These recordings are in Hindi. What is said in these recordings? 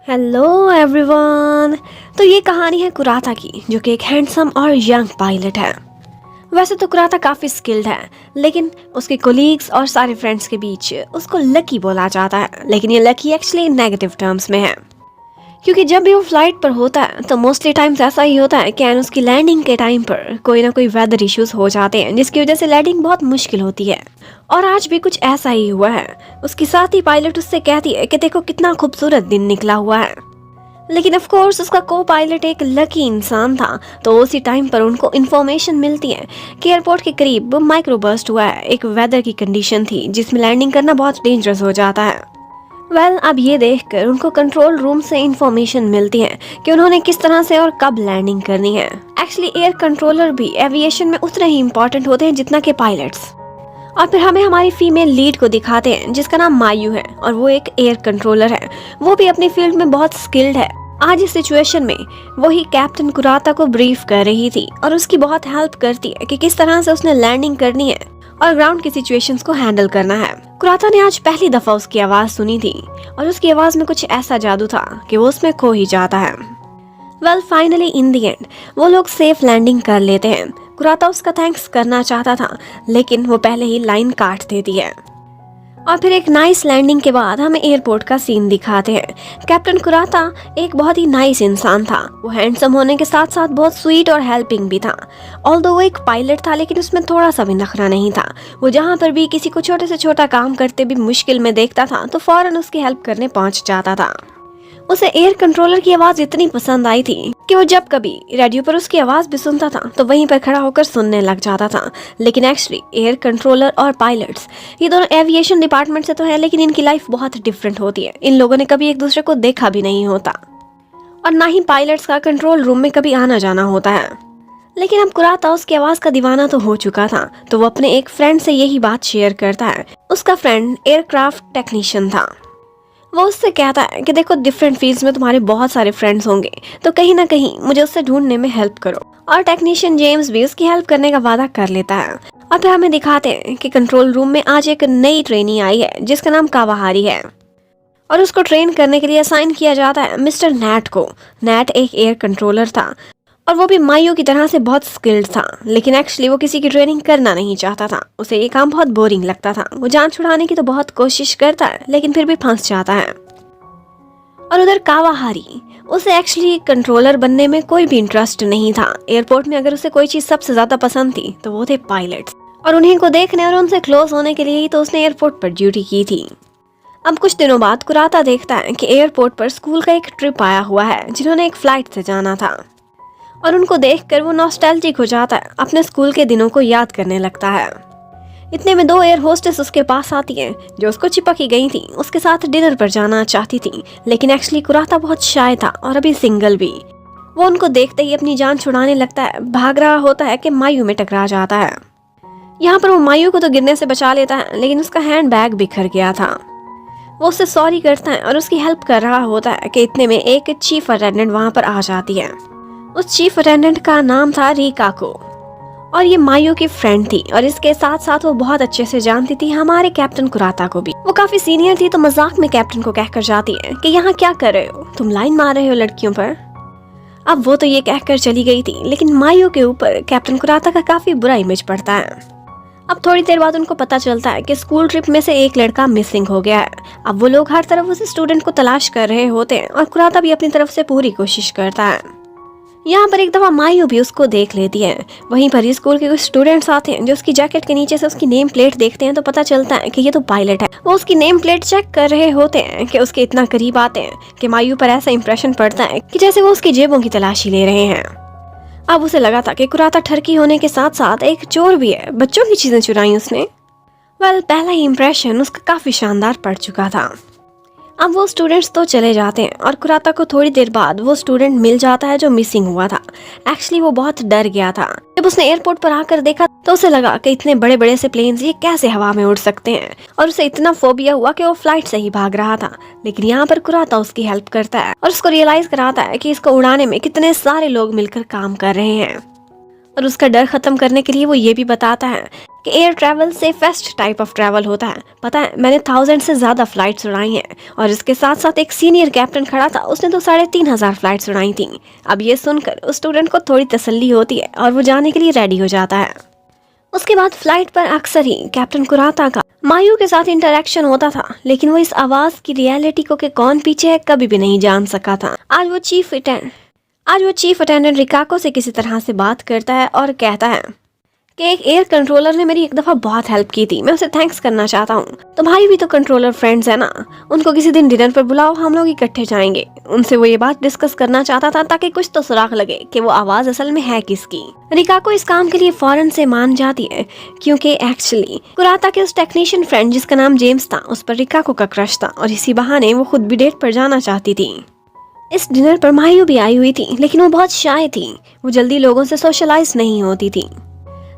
Hello everyone. तो ये कहानी है कुराता की, जो कि एक हैंडसम और यंग पायलट है। वैसे तो कुराता काफ़ी स्किल्ड है, लेकिन उसके कोलीग्स और सारे फ्रेंड्स के बीच उसको लकी बोला जाता है। लेकिन ये लकी एक्चुअली नेगेटिव टर्म्स में है, क्योंकि जब भी वो फ्लाइट पर होता है तो मोस्टली टाइम्स ऐसा ही होता है कि उसकी लैंडिंग के टाइम पर कोई ना कोई वेदर इश्यूज हो जाते हैं, जिसकी वजह से लैंडिंग बहुत मुश्किल होती है। और आज भी कुछ ऐसा ही हुआ है। उसकी साथी पायलट उससे कहती है कि देखो कितना खूबसूरत दिन निकला हुआ है। लेकिन ऑफ कोर्स उसका को पायलट एक लकी इंसान था, तो उसी टाइम पर उनको इन्फॉर्मेशन मिलती है कि एयरपोर्ट के करीब माइक्रोबर्स्ट हुआ है। एक वेदर की कंडीशन थी जिसमें लैंडिंग करना बहुत डेंजरस हो जाता है। अब ये देखकर उनको कंट्रोल रूम से इंफॉर्मेशन मिलती है कि उन्होंने किस तरह से और कब लैंडिंग करनी है। एक्चुअली एयर कंट्रोलर भी एविएशन में उतने ही इम्पोर्टेंट होते हैं जितना के पायलट्स। और फिर हमें हमारी फीमेल लीड को दिखाते हैं, जिसका नाम मायू है और वो एक एयर कंट्रोलर है। वो भी अपनी फील्ड में बहुत स्किल्ड है। आज इस सिचुएशन में वो ही कैप्टन कुराता को ब्रीफ कर रही थी और उसकी बहुत हेल्प करती है कि किस तरह से उसने लैंडिंग करनी है और ग्राउंड की सिचुएशंस को हैंडल करना है। कुराता ने आज पहली दफा उसकी आवाज सुनी थी और उसकी आवाज में कुछ ऐसा जादू था कि वो उसमें खो ही जाता है। फाइनली इन द एंड वो लोग सेफ लैंडिंग कर लेते हैं। कुराता उसका थैंक्स करना चाहता था, लेकिन वो पहले ही लाइन काट देती है। और फिर एक नाइस लैंडिंग के बाद हमें एयरपोर्ट का सीन दिखाते हैं। कैप्टन कुराता एक बहुत ही नाइस इंसान था। वो हैंडसम होने के साथ साथ बहुत स्वीट और हेल्पिंग भी था। ऑल्दो वो एक पायलट था, लेकिन उसमें थोड़ा सा भी नखरा नहीं था। वो जहाँ पर भी किसी को छोटे से छोटा काम करते भी मुश्किल में देखता था तो फौरन उसकी हेल्प करने पहुंच जाता था। उसे एयर कंट्रोलर की आवाज इतनी पसंद आई थी कि वो जब कभी रेडियो पर उसकी आवाज भी सुनता था तो वहीं पर खड़ा होकर सुनने लग जाता था। लेकिन एक्चुअली एयर कंट्रोलर और पायलट्स ये दोनों एविएशन डिपार्टमेंट से तो है, लेकिन इनकी लाइफ बहुत डिफरेंट होती है। इन लोगों ने कभी एक दूसरे को देखा भी नहीं होता और ना ही पायलट्स का कंट्रोल रूम में कभी आना जाना होता है। लेकिन अब कुराता उसकी आवाज का दीवाना तो हो चुका था, तो वो अपने एक फ्रेंड से यही बात शेयर करता है। उसका फ्रेंड एयरक्राफ्ट टेक्नीशियन था। वो उससे कहता है कि देखो डिफरेंट फील्ड्स में तुम्हारे बहुत सारे फ्रेंड्स होंगे, तो कहीं ना कहीं मुझे उससे ढूंढने में हेल्प करो। और टेक्नीशियन जेम्स भी उसकी हेल्प करने का वादा कर लेता है। और फिर हमें दिखाते हैं कि कंट्रोल रूम में आज एक नई ट्रेनी आई है जिसका नाम कावाहारी है और उसको ट्रेन करने के लिए असाइन किया जाता है मिस्टर नैट को। नैट एक एयर कंट्रोलर था और वो भी मायू की तरह से बहुत स्किल्ड था, लेकिन एक्चुअली वो किसी की ट्रेनिंग करना नहीं चाहता था। उसे ये काम बहुत बोरिंग लगता था। वो जान छुड़ाने की तो बहुत कोशिश करता है, लेकिन फिर भी फंस जाता है। और उधर कावाहारी, उसे एक्चुअली कंट्रोलर बनने में कोई भी इंटरेस्ट नहीं था। एयरपोर्ट में अगर उसे कोई चीज सबसे ज्यादा पसंद थी तो वो थे पायलट्स, और उन्हीं को देखने और उनसे क्लोज होने के लिए ही तो उसने एयरपोर्ट पर ड्यूटी की थी। अब कुछ दिनों बाद कुराता देखता है कि एयरपोर्ट पर स्कूल का एक ट्रिप आया हुआ है, जिन्होंने एक फ्लाइट से जाना था। और उनको देखकर वो नॉस्टैल्जिक हो जाता है, अपने स्कूल के दिनों को याद करने लगता है। इतने में दो एयर होस्टेस उसके पास आती हैं, जो उसको चिपकी गई थी। उसके साथ डिनर पर जाना चाहती थी, लेकिन एक्चुअली कुराता बहुत शाय था और अभी सिंगल भी। वो उनको देखते ही अपनी जान छुड़ाने लगता है, भाग रहा होता है कि मायू में टकरा जाता है। यहाँ पर वो मायू को तो गिरने से बचा लेता है, लेकिन उसका हैंड बैग बिखर गया था। वो उससे सॉरी करता है और उसकी हेल्प कर रहा होता है कि इतने में एक चीफ अटेंडेंट वहाँ पर आ जाती है। उस चीफ अटेंडेंट का नाम था रिकाको और ये मायू की फ्रेंड थी, और इसके साथ साथ वो बहुत अच्छे से जानती थी हमारे कैप्टन कुराता को भी। वो काफी सीनियर थी, तो मजाक में कैप्टन को कहकर जाती है कि यहाँ क्या कर रहे हो, तुम लाइन मार रहे हो लड़कियों पर। अब वो तो ये कहकर चली गई थी, लेकिन मायू के ऊपर कैप्टन कुराता का काफी बुरा इमेज पड़ता है। अब थोड़ी देर बाद उनको पता चलता है कि स्कूल ट्रिप में से एक लड़का मिसिंग हो गया है। अब वो लोग हर तरफ उस स्टूडेंट को तलाश कर रहे होते हैं और कुराता भी अपनी तरफ से पूरी कोशिश करता है। यहाँ पर एक दफा मायू भी उसको देख लेती है। वहीं पर ही स्कूल के कुछ स्टूडेंट्स आते हैं, जो उसकी जैकेट के नीचे से उसकी नेम प्लेट देखते हैं तो पता चलता है कि ये तो पायलट है। वो उसकी नेम प्लेट चेक कर रहे होते हैं कि उसके इतना करीब आते हैं कि मायू पर ऐसा इंप्रेशन पड़ता है कि जैसे वो उसकी जेबों की तलाशी ले रहे हैं। अब उसे लगा था कि कुराता ठरकी होने के साथ साथ एक चोर भी है, बच्चों की चीजें चुराई उसने। पहला ही इंप्रेशन उसका काफी शानदार पड़ चुका था। अब वो स्टूडेंट्स तो चले जाते हैं और कुराता को थोड़ी देर बाद वो स्टूडेंट मिल जाता है जो मिसिंग हुआ था। एक्चुअली वो बहुत डर गया था। जब उसने एयरपोर्ट पर आकर देखा तो उसे लगा कि इतने बड़े बड़े से प्लेन्स ये कैसे हवा में उड़ सकते हैं, और उसे इतना फोबिया हुआ कि वो फ्लाइट से ही भाग रहा था। लेकिन यहाँ पर कुराता उसकी हेल्प करता है और उसको रियलाइज कराता है कि इसको उड़ाने में कितने सारे लोग मिलकर काम कर रहे हैं। और उसका डर खत्म करने के लिए वो ये भी बताता है कि air travel safest type of travel होता है। पता है, मैंने 1000 से ज़्यादा फ्लाइट्स उड़ाई हैं। और इसके साथ साथ एक सीनियर कैप्टन खड़ा था, उसने तो 3500 फ्लाइट्स उड़ाई थी। अब ये सुनकर उस स्टूडेंट को थोड़ी तसल्ली होती है और वो जाने के लिए रेडी हो जाता है। उसके बाद फ्लाइट पर अक्सर ही कैप्टन कुराता का मायू के साथ इंटरेक्शन होता था, लेकिन वो इस आवाज़ की रियलिटी को कि कौन पीछे है कभी भी नहीं जान सका था। आज वो चीफ अटेंडेंट रिकाको से किसी तरह से बात करता है और कहता है कि एक एयर कंट्रोलर ने मेरी एक दफ़ा बहुत हेल्प की थी, मैं उसे थैंक्स करना चाहता हूँ। तुम्हारी भी तो कंट्रोलर फ्रेंड्स है ना, उनको किसी दिन डिनर पर बुलाओ, हम लोग इकट्ठे जाएंगे। उनसे वो ये बात डिस्कस करना चाहता था ताकि कुछ तो सुराग लगे कि वो आवाज़ असल में है किसकी। रिकाको इस काम के लिए फौरन से मान जाती है, क्योंकि एक्चुअली कुराता के उस टेक्नीशियन फ्रेंड जिसका नाम जेम्स था, उस पर रिकाको का क्रश था और इसी बहाने वो खुद भी डेट पर जाना चाहती थी। इस डिनर पर मायू भी आई हुई थी, लेकिन वो बहुत शाय थी, वो जल्दी लोगों से सोशलाइज नहीं होती थी।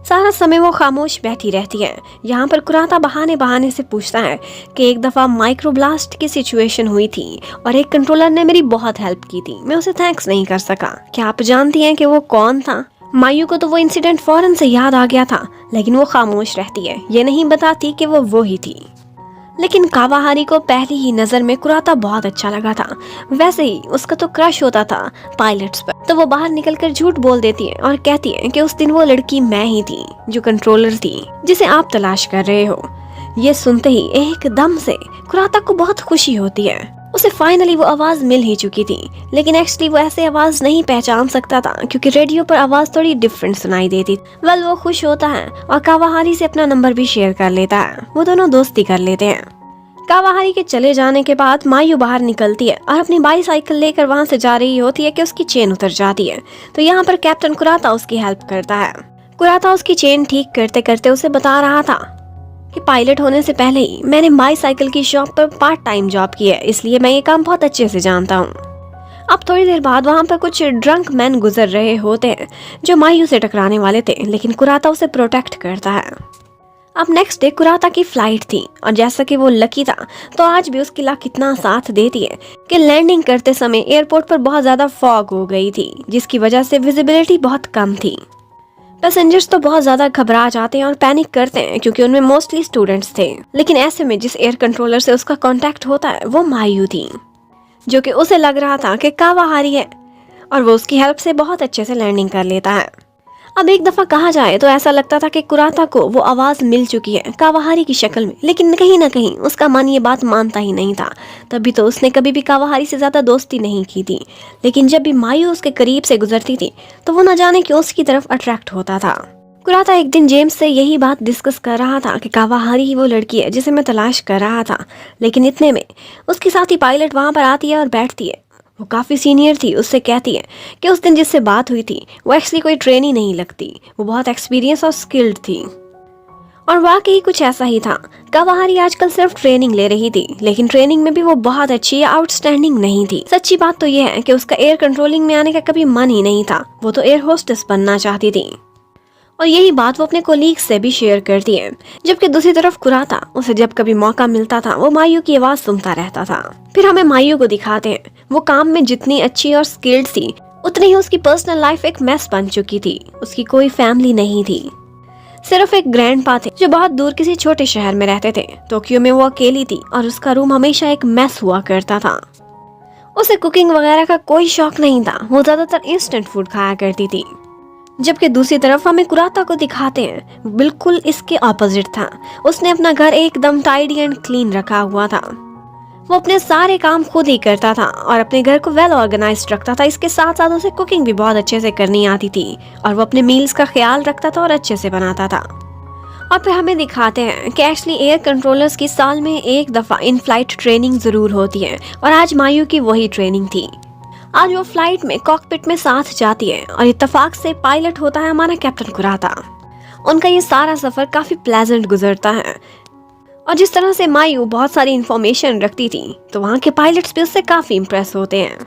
सारा समय वो खामोश बैठी रहती है। यहाँ पर कुराता बहाने से पूछता है कि एक दफ़ा माइक्रोब्लास्ट की सिचुएशन हुई थी और एक कंट्रोलर ने मेरी बहुत हेल्प की थी, मैं उसे थैंक्स नहीं कर सका। क्या आप जानती हैं कि वो कौन था? मायू को तो वो इंसिडेंट फौरन से याद आ गया था, लेकिन वो खामोश रहती है, ये नहीं बताती कि वो ही थी। लेकिन कावाहारी को पहली ही नज़र में कुराता बहुत अच्छा लगा था। वैसे ही उसका तो क्रश होता था पायलट्स पर, तो वो बाहर निकलकर झूठ बोल देती है और कहती है कि उस दिन वो लड़की मैं ही थी जो कंट्रोलर थी जिसे आप तलाश कर रहे हो। ये सुनते ही एकदम से कुराता को बहुत खुशी होती है। उसे फाइनली वो आवाज मिल ही चुकी थी, लेकिन एक्चुअली वो ऐसे आवाज नहीं पहचान सकता था क्योंकि रेडियो पर आवाज थोड़ी डिफरेंट सुनाई देती। वो खुश होता है और कावाहारी से अपना नंबर भी शेयर कर लेता है। वो दोनों दोस्ती कर लेते हैं। कावाहारी के चले जाने के बाद मायू बाहर निकलती है और अपनी बाईसाइकिल लेकर वहां से जा रही होती है कि उसकी चेन उतर जाती है। तो यहाँ पर कैप्टन कुराता उसकी हेल्प करता है। कुराता उसकी चेन ठीक करते करते उसे बता रहा था कि पायलट होने से पहले ही मैंने बाईसाइकिल की शॉप पर पार्ट टाइम जॉब की है, इसलिए मैं ये काम बहुत अच्छे से जानता हूँ। अब थोड़ी देर बाद वहाँ पर कुछ ड्रंक मैन गुजर रहे होते हैं जो मायू से टकराने वाले थे, लेकिन कुराता उसे प्रोटेक्ट करता है। अब नेक्स्ट डे कुराता की फ्लाइट थी और जैसा कि वो लकी था, तो आज भी उसकी लक इतना साथ देती है कि लैंडिंग करते समय एयरपोर्ट पर बहुत ज़्यादा फॉग हो गई थी, जिसकी वजह से विजिबिलिटी बहुत कम थी। पैसेंजर्स तो बहुत ज़्यादा घबरा जाते हैं और पैनिक करते हैं क्योंकि उनमें मोस्टली स्टूडेंट्स थे। लेकिन ऐसे में जिस एयर कंट्रोलर से उसका कांटेक्ट होता है वो मायू थी, जो कि उसे लग रहा था कि कावाहारी है और वो उसकी हेल्प से बहुत अच्छे से लैंडिंग कर लेता है। अब एक दफ़ा कहा जाए तो ऐसा लगता था कि कुराता को वो आवाज़ मिल चुकी है कावाहारी की शक्ल में, लेकिन कहीं ना कहीं उसका मन ये बात मानता ही नहीं था। तभी तो उसने कभी भी कावाहारी से ज़्यादा दोस्ती नहीं की थी, लेकिन जब भी मायू उसके करीब से गुजरती थी तो वो न जाने क्यों उसकी तरफ अट्रैक्ट होता था। कुराता एक दिन जेम्स से यही बात डिस्कस कर रहा था कि कावाहारी ही वो लड़की है जिसे मैं तलाश कर रहा था, लेकिन इतने में उसके साथी पायलट वहाँ पर आती है और बैठती है। वो काफ़ी सीनियर थी, उससे कहती है कि उस दिन जिससे बात हुई थी वो एक्चुअली कोई ट्रेनी नहीं लगती, वो बहुत एक्सपीरियंस और स्किल्ड थी। और वाकई कुछ ऐसा ही था। कावाहारी आजकल सिर्फ ट्रेनिंग ले रही थी, लेकिन ट्रेनिंग में भी वो बहुत अच्छी या आउटस्टैंडिंग नहीं थी। सच्ची बात तो ये है कि उसका एयर कंट्रोलिंग में आने का कभी मन ही नहीं था, वो तो एयर होस्टेस बनना चाहती थी। और यही बात वो अपने कोलीग से भी शेयर करती है। जबकि दूसरी तरफ कुराता, उसे जब कभी मौका मिलता था वो मायू की आवाज़ सुनता रहता था। फिर हमें मायू को दिखाते हैं, वो काम में जितनी अच्छी और स्किल्ड थी उतनी ही उसकी पर्सनल लाइफ एक मेस बन चुकी थी। उसकी कोई फैमिली नहीं थी, सिर्फ एक ग्रैंडपा थे जो बहुत दूर किसी छोटे शहर में रहते थे। टोक्यो में वो अकेली थी और उसका रूम हमेशा एक मेस हुआ करता था। उसे कुकिंग वगैरह का कोई शौक नहीं था, वो ज्यादातर इंस्टेंट फूड खाया करती थी। जबकि दूसरी तरफ हमें कुराता को दिखाते हैं, बिल्कुल इसके ऑपोजिट था। उसने अपना घर एकदम टाइडी एंड क्लीन रखा हुआ था। वो अपने सारे काम खुद ही करता था और अपने घर को वेल ऑर्गेनाइज्ड रखता था। इसके साथ साथ उसे कुकिंग भी बहुत अच्छे से करनी आती थी और वो अपने मील्स का ख्याल रखता था और अच्छे से बनाता था। और फिर हमें दिखाते हैं कि एक्चुअली एयर कंट्रोलर्स की साल में एक दफ़ा इन फ्लाइट ट्रेनिंग ज़रूर होती है और आज मायू की वही ट्रेनिंग थी। आज वो फ्लाइट में कॉकपिट में साथ जाती है और इत्तेफाक से पायलट होता है हमारा कैप्टन कुराता। उनका ये सारा सफ़र काफ़ी प्लेजेंट गुजरता है और जिस तरह से मायू बहुत सारी इन्फॉर्मेशन रखती थी तो वहाँ के पायलट्स भी उससे काफ़ी इम्प्रेस होते हैं।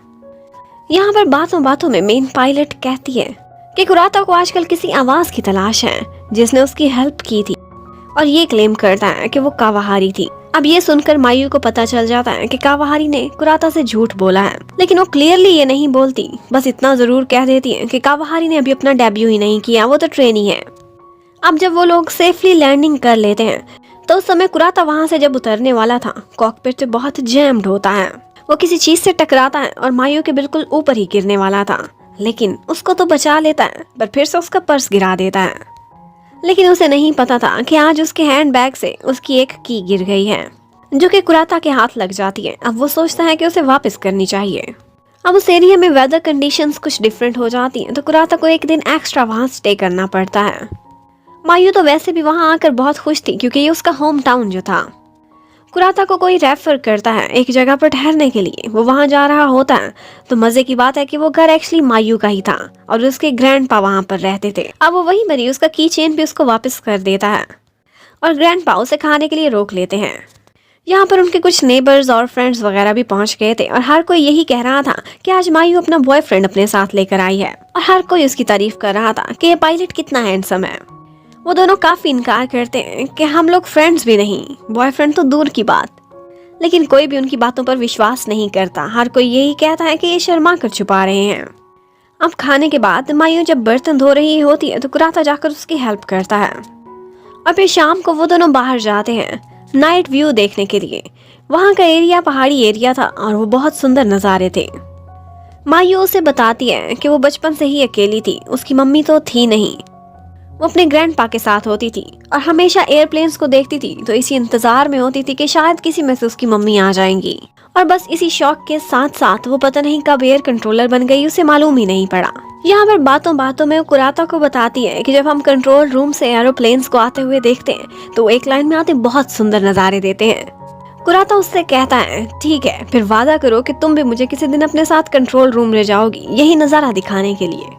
यहाँ पर बातों बातों में मेन पायलट कहती है कि कुराता को आजकल किसी आवाज़ की तलाश है जिसने उसकी हेल्प की थी और ये क्लेम करता है कि वो कावाहारी थी। अब ये सुनकर मायू को पता चल जाता है कि कावाहारी ने कुराता से झूठ बोला है, लेकिन वो क्लियरली ये नहीं बोलती, बस इतना जरूर कह देती है कि कावाहारी ने अभी अपना डेब्यू ही नहीं किया, वो तो ट्रेनी है। अब जब वो लोग सेफली लैंडिंग कर लेते हैं तो उस समय कुराता वहां से जब उतरने वाला था, कॉकपिट बहुत जैम्ड होता है। वो किसी चीज से टकराता है और मायू के बिल्कुल ऊपर ही गिरने वाला था, लेकिन उसको तो बचा लेता है, पर फिर से उसका पर्स गिरा देता है। लेकिन उसे नहीं पता था कि आज उसके हैंडबैग से उसकी एक की गिर गई है, जो कि कुराता के हाथ लग जाती है। अब वो सोचता है कि उसे वापस करनी चाहिए। अब उस एरिया में वेदर कंडीशंस कुछ डिफरेंट हो जाती हैं, तो कुराता को एक दिन एक्स्ट्रा वहां स्टे करना पड़ता है। मायू तो वैसे भी वहां आकर बहुत खुश थी, क्योंकि ये उसका होम टाउन जो था। कुराता को कोई रेफर करता है एक जगह पर ठहरने के लिए, वो वहां जा रहा होता है। तो मजे की बात है कि वो घर एक्चुअली मायू का ही था और उसके ग्रैंडपा वहां पर रहते थे। अब वो वहीं पर ही उसका की चेन भी उसको वापस कर देता है और ग्रैंडपा उसे खाने के लिए रोक लेते हैं। यहाँ पर उनके कुछ नेबर्स और फ्रेंड्स वगैरह भी पहुंच गए थे और हर कोई यही कह रहा था कि आज मायू अपना बॉयफ्रेंड अपने साथ लेकर आई है, और हर कोई उसकी तारीफ कर रहा था कि ये पायलट कितना हैंडसम है। वो दोनों काफी इनकार करते हैं कि हम लोग फ्रेंड्स भी नहीं, बॉयफ्रेंड तो दूर की बात। लेकिन कोई भी उनकी बातों पर विश्वास नहीं करता, हर कोई यही कहता है कि ये शर्मा कर छुपा रहे हैं। अब खाने के बाद मायू जब बर्तन धो रही होती है तो कुराता जाकर उसकी हेल्प करता है, और फिर शाम को वो दोनों बाहर जाते हैं नाइट व्यू देखने के लिए। वहाँ का एरिया पहाड़ी एरिया था और वो बहुत सुंदर नज़ारे थे। मायू उसे बताती है कि वो बचपन से ही अकेली थी, उसकी मम्मी तो थी नहीं, वो अपने ग्रैंडपा के साथ होती थी और हमेशा एयरप्लेन्स को देखती थी, तो इसी इंतजार में होती थी कि शायद किसी में से उसकी मम्मी आ जाएंगी। और बस इसी शौक के साथ साथ वो पता नहीं कब एयर कंट्रोलर बन गई, उसे मालूम ही नहीं पड़ा। यहाँ पर बातों बातों में वो कुराता को बताती है कि जब हम कंट्रोल रूम से एरोप्लेन्स को आते हुए देखते हैं तो एक लाइन में आते बहुत सुंदर नज़ारे देते हैं। कुराता उससे कहता है ठीक है, फिर वादा करो कि तुम भी मुझे किसी दिन अपने साथ कंट्रोल रूम ले जाओगी, यही नज़ारा दिखाने के लिए।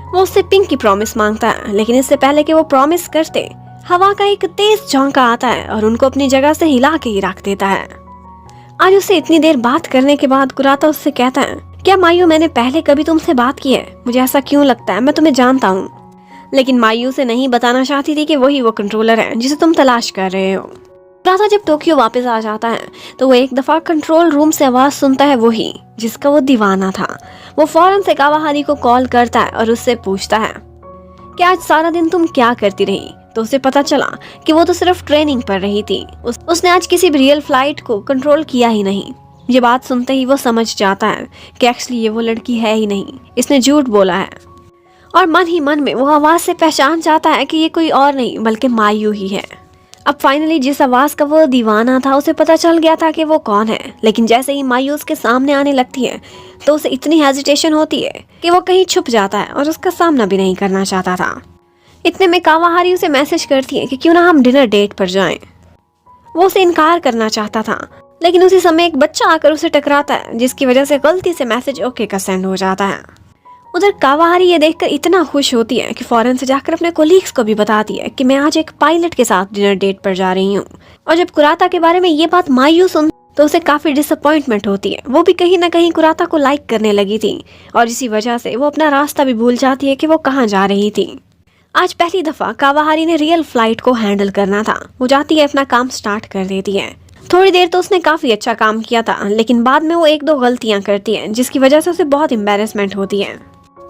वो उससे पिंक की प्रॉमिस मांगता है, लेकिन इससे पहले कि वो प्रॉमिस करते, हवा का एक तेज झोंका आता है और उनको अपनी जगह से हिला के ही रख देता है। आज उससे इतनी देर बात करने के बाद कुराता उससे कहता है, क्या मायू मैंने पहले कभी तुमसे बात की है? मुझे ऐसा क्यों लगता है, मैं तुम्हें जानता हूँ। लेकिन मायू से नहीं बताना चाहती थी कि वही वो कंट्रोलर है जिसे तुम तलाश कर रहे हो। कुराता जब टोक्यो वापस आ जाता है तो वो एक दफा कंट्रोल रूम से आवाज सुनता है, वही जिसका वो दीवाना था। वो फौरन से कावाहारी को कॉल करता है और उससे पूछता है कि आज सारा दिन तुम क्या करती रही। तो उसे पता चला कि वो तो सिर्फ ट्रेनिंग पर रही थी, उसने आज किसी भी रियल फ्लाइट को कंट्रोल किया ही नहीं। ये बात सुनते ही वो समझ जाता है कि एक्चुअली ये वो लड़की है ही नहीं, इसने झूठ बोला है। और मन ही मन में वो आवाज से पहचान जाता है कि ये कोई और नहीं बल्कि मायू ही है। अब फाइनली जिस आवाज का वो दीवाना था उसे पता चल गया था कि वो कौन है, लेकिन जैसे ही मायू उसके सामने आने लगती है तो उसे इतनी हेजिटेशन होती है कि वो कहीं छुप जाता है और उसका सामना भी नहीं करना चाहता था। इतने में कावाहारी उसे मैसेज करती है कि क्यों ना हम डिनर डेट पर जाएं। वो उसे इनकार करना चाहता था, लेकिन उसी समय एक बच्चा आकर उसे टकराता है, जिसकी वजह से गलती से मैसेज ओके का सेंड हो जाता है। उधर कावाहारी ये देखकर इतना खुश होती है कि फौरन से जाकर अपने कोलीग्स को भी बताती है कि मैं आज एक पायलट के साथ डिनर डेट पर जा रही हूँ। और जब कुराता के बारे में ये बात मायू सुन तो उसे काफी डिसअपॉइंटमेंट होती है। वो भी कहीं ना कहीं कुराता को लाइक करने लगी थी और इसी वजह से वो अपना रास्ता भी भूल जाती है कि वो कहाँ जा रही थी। आज पहली दफा कावाहारी ने रियल फ्लाइट को हैंडल करना था। वो जाती है, अपना काम स्टार्ट कर देती है। थोड़ी देर तो उसने काफी अच्छा काम किया था, लेकिन बाद में वो एक दो गलतियां करती है जिसकी वजह से उसे बहुत एम्बेरसमेंट होती है।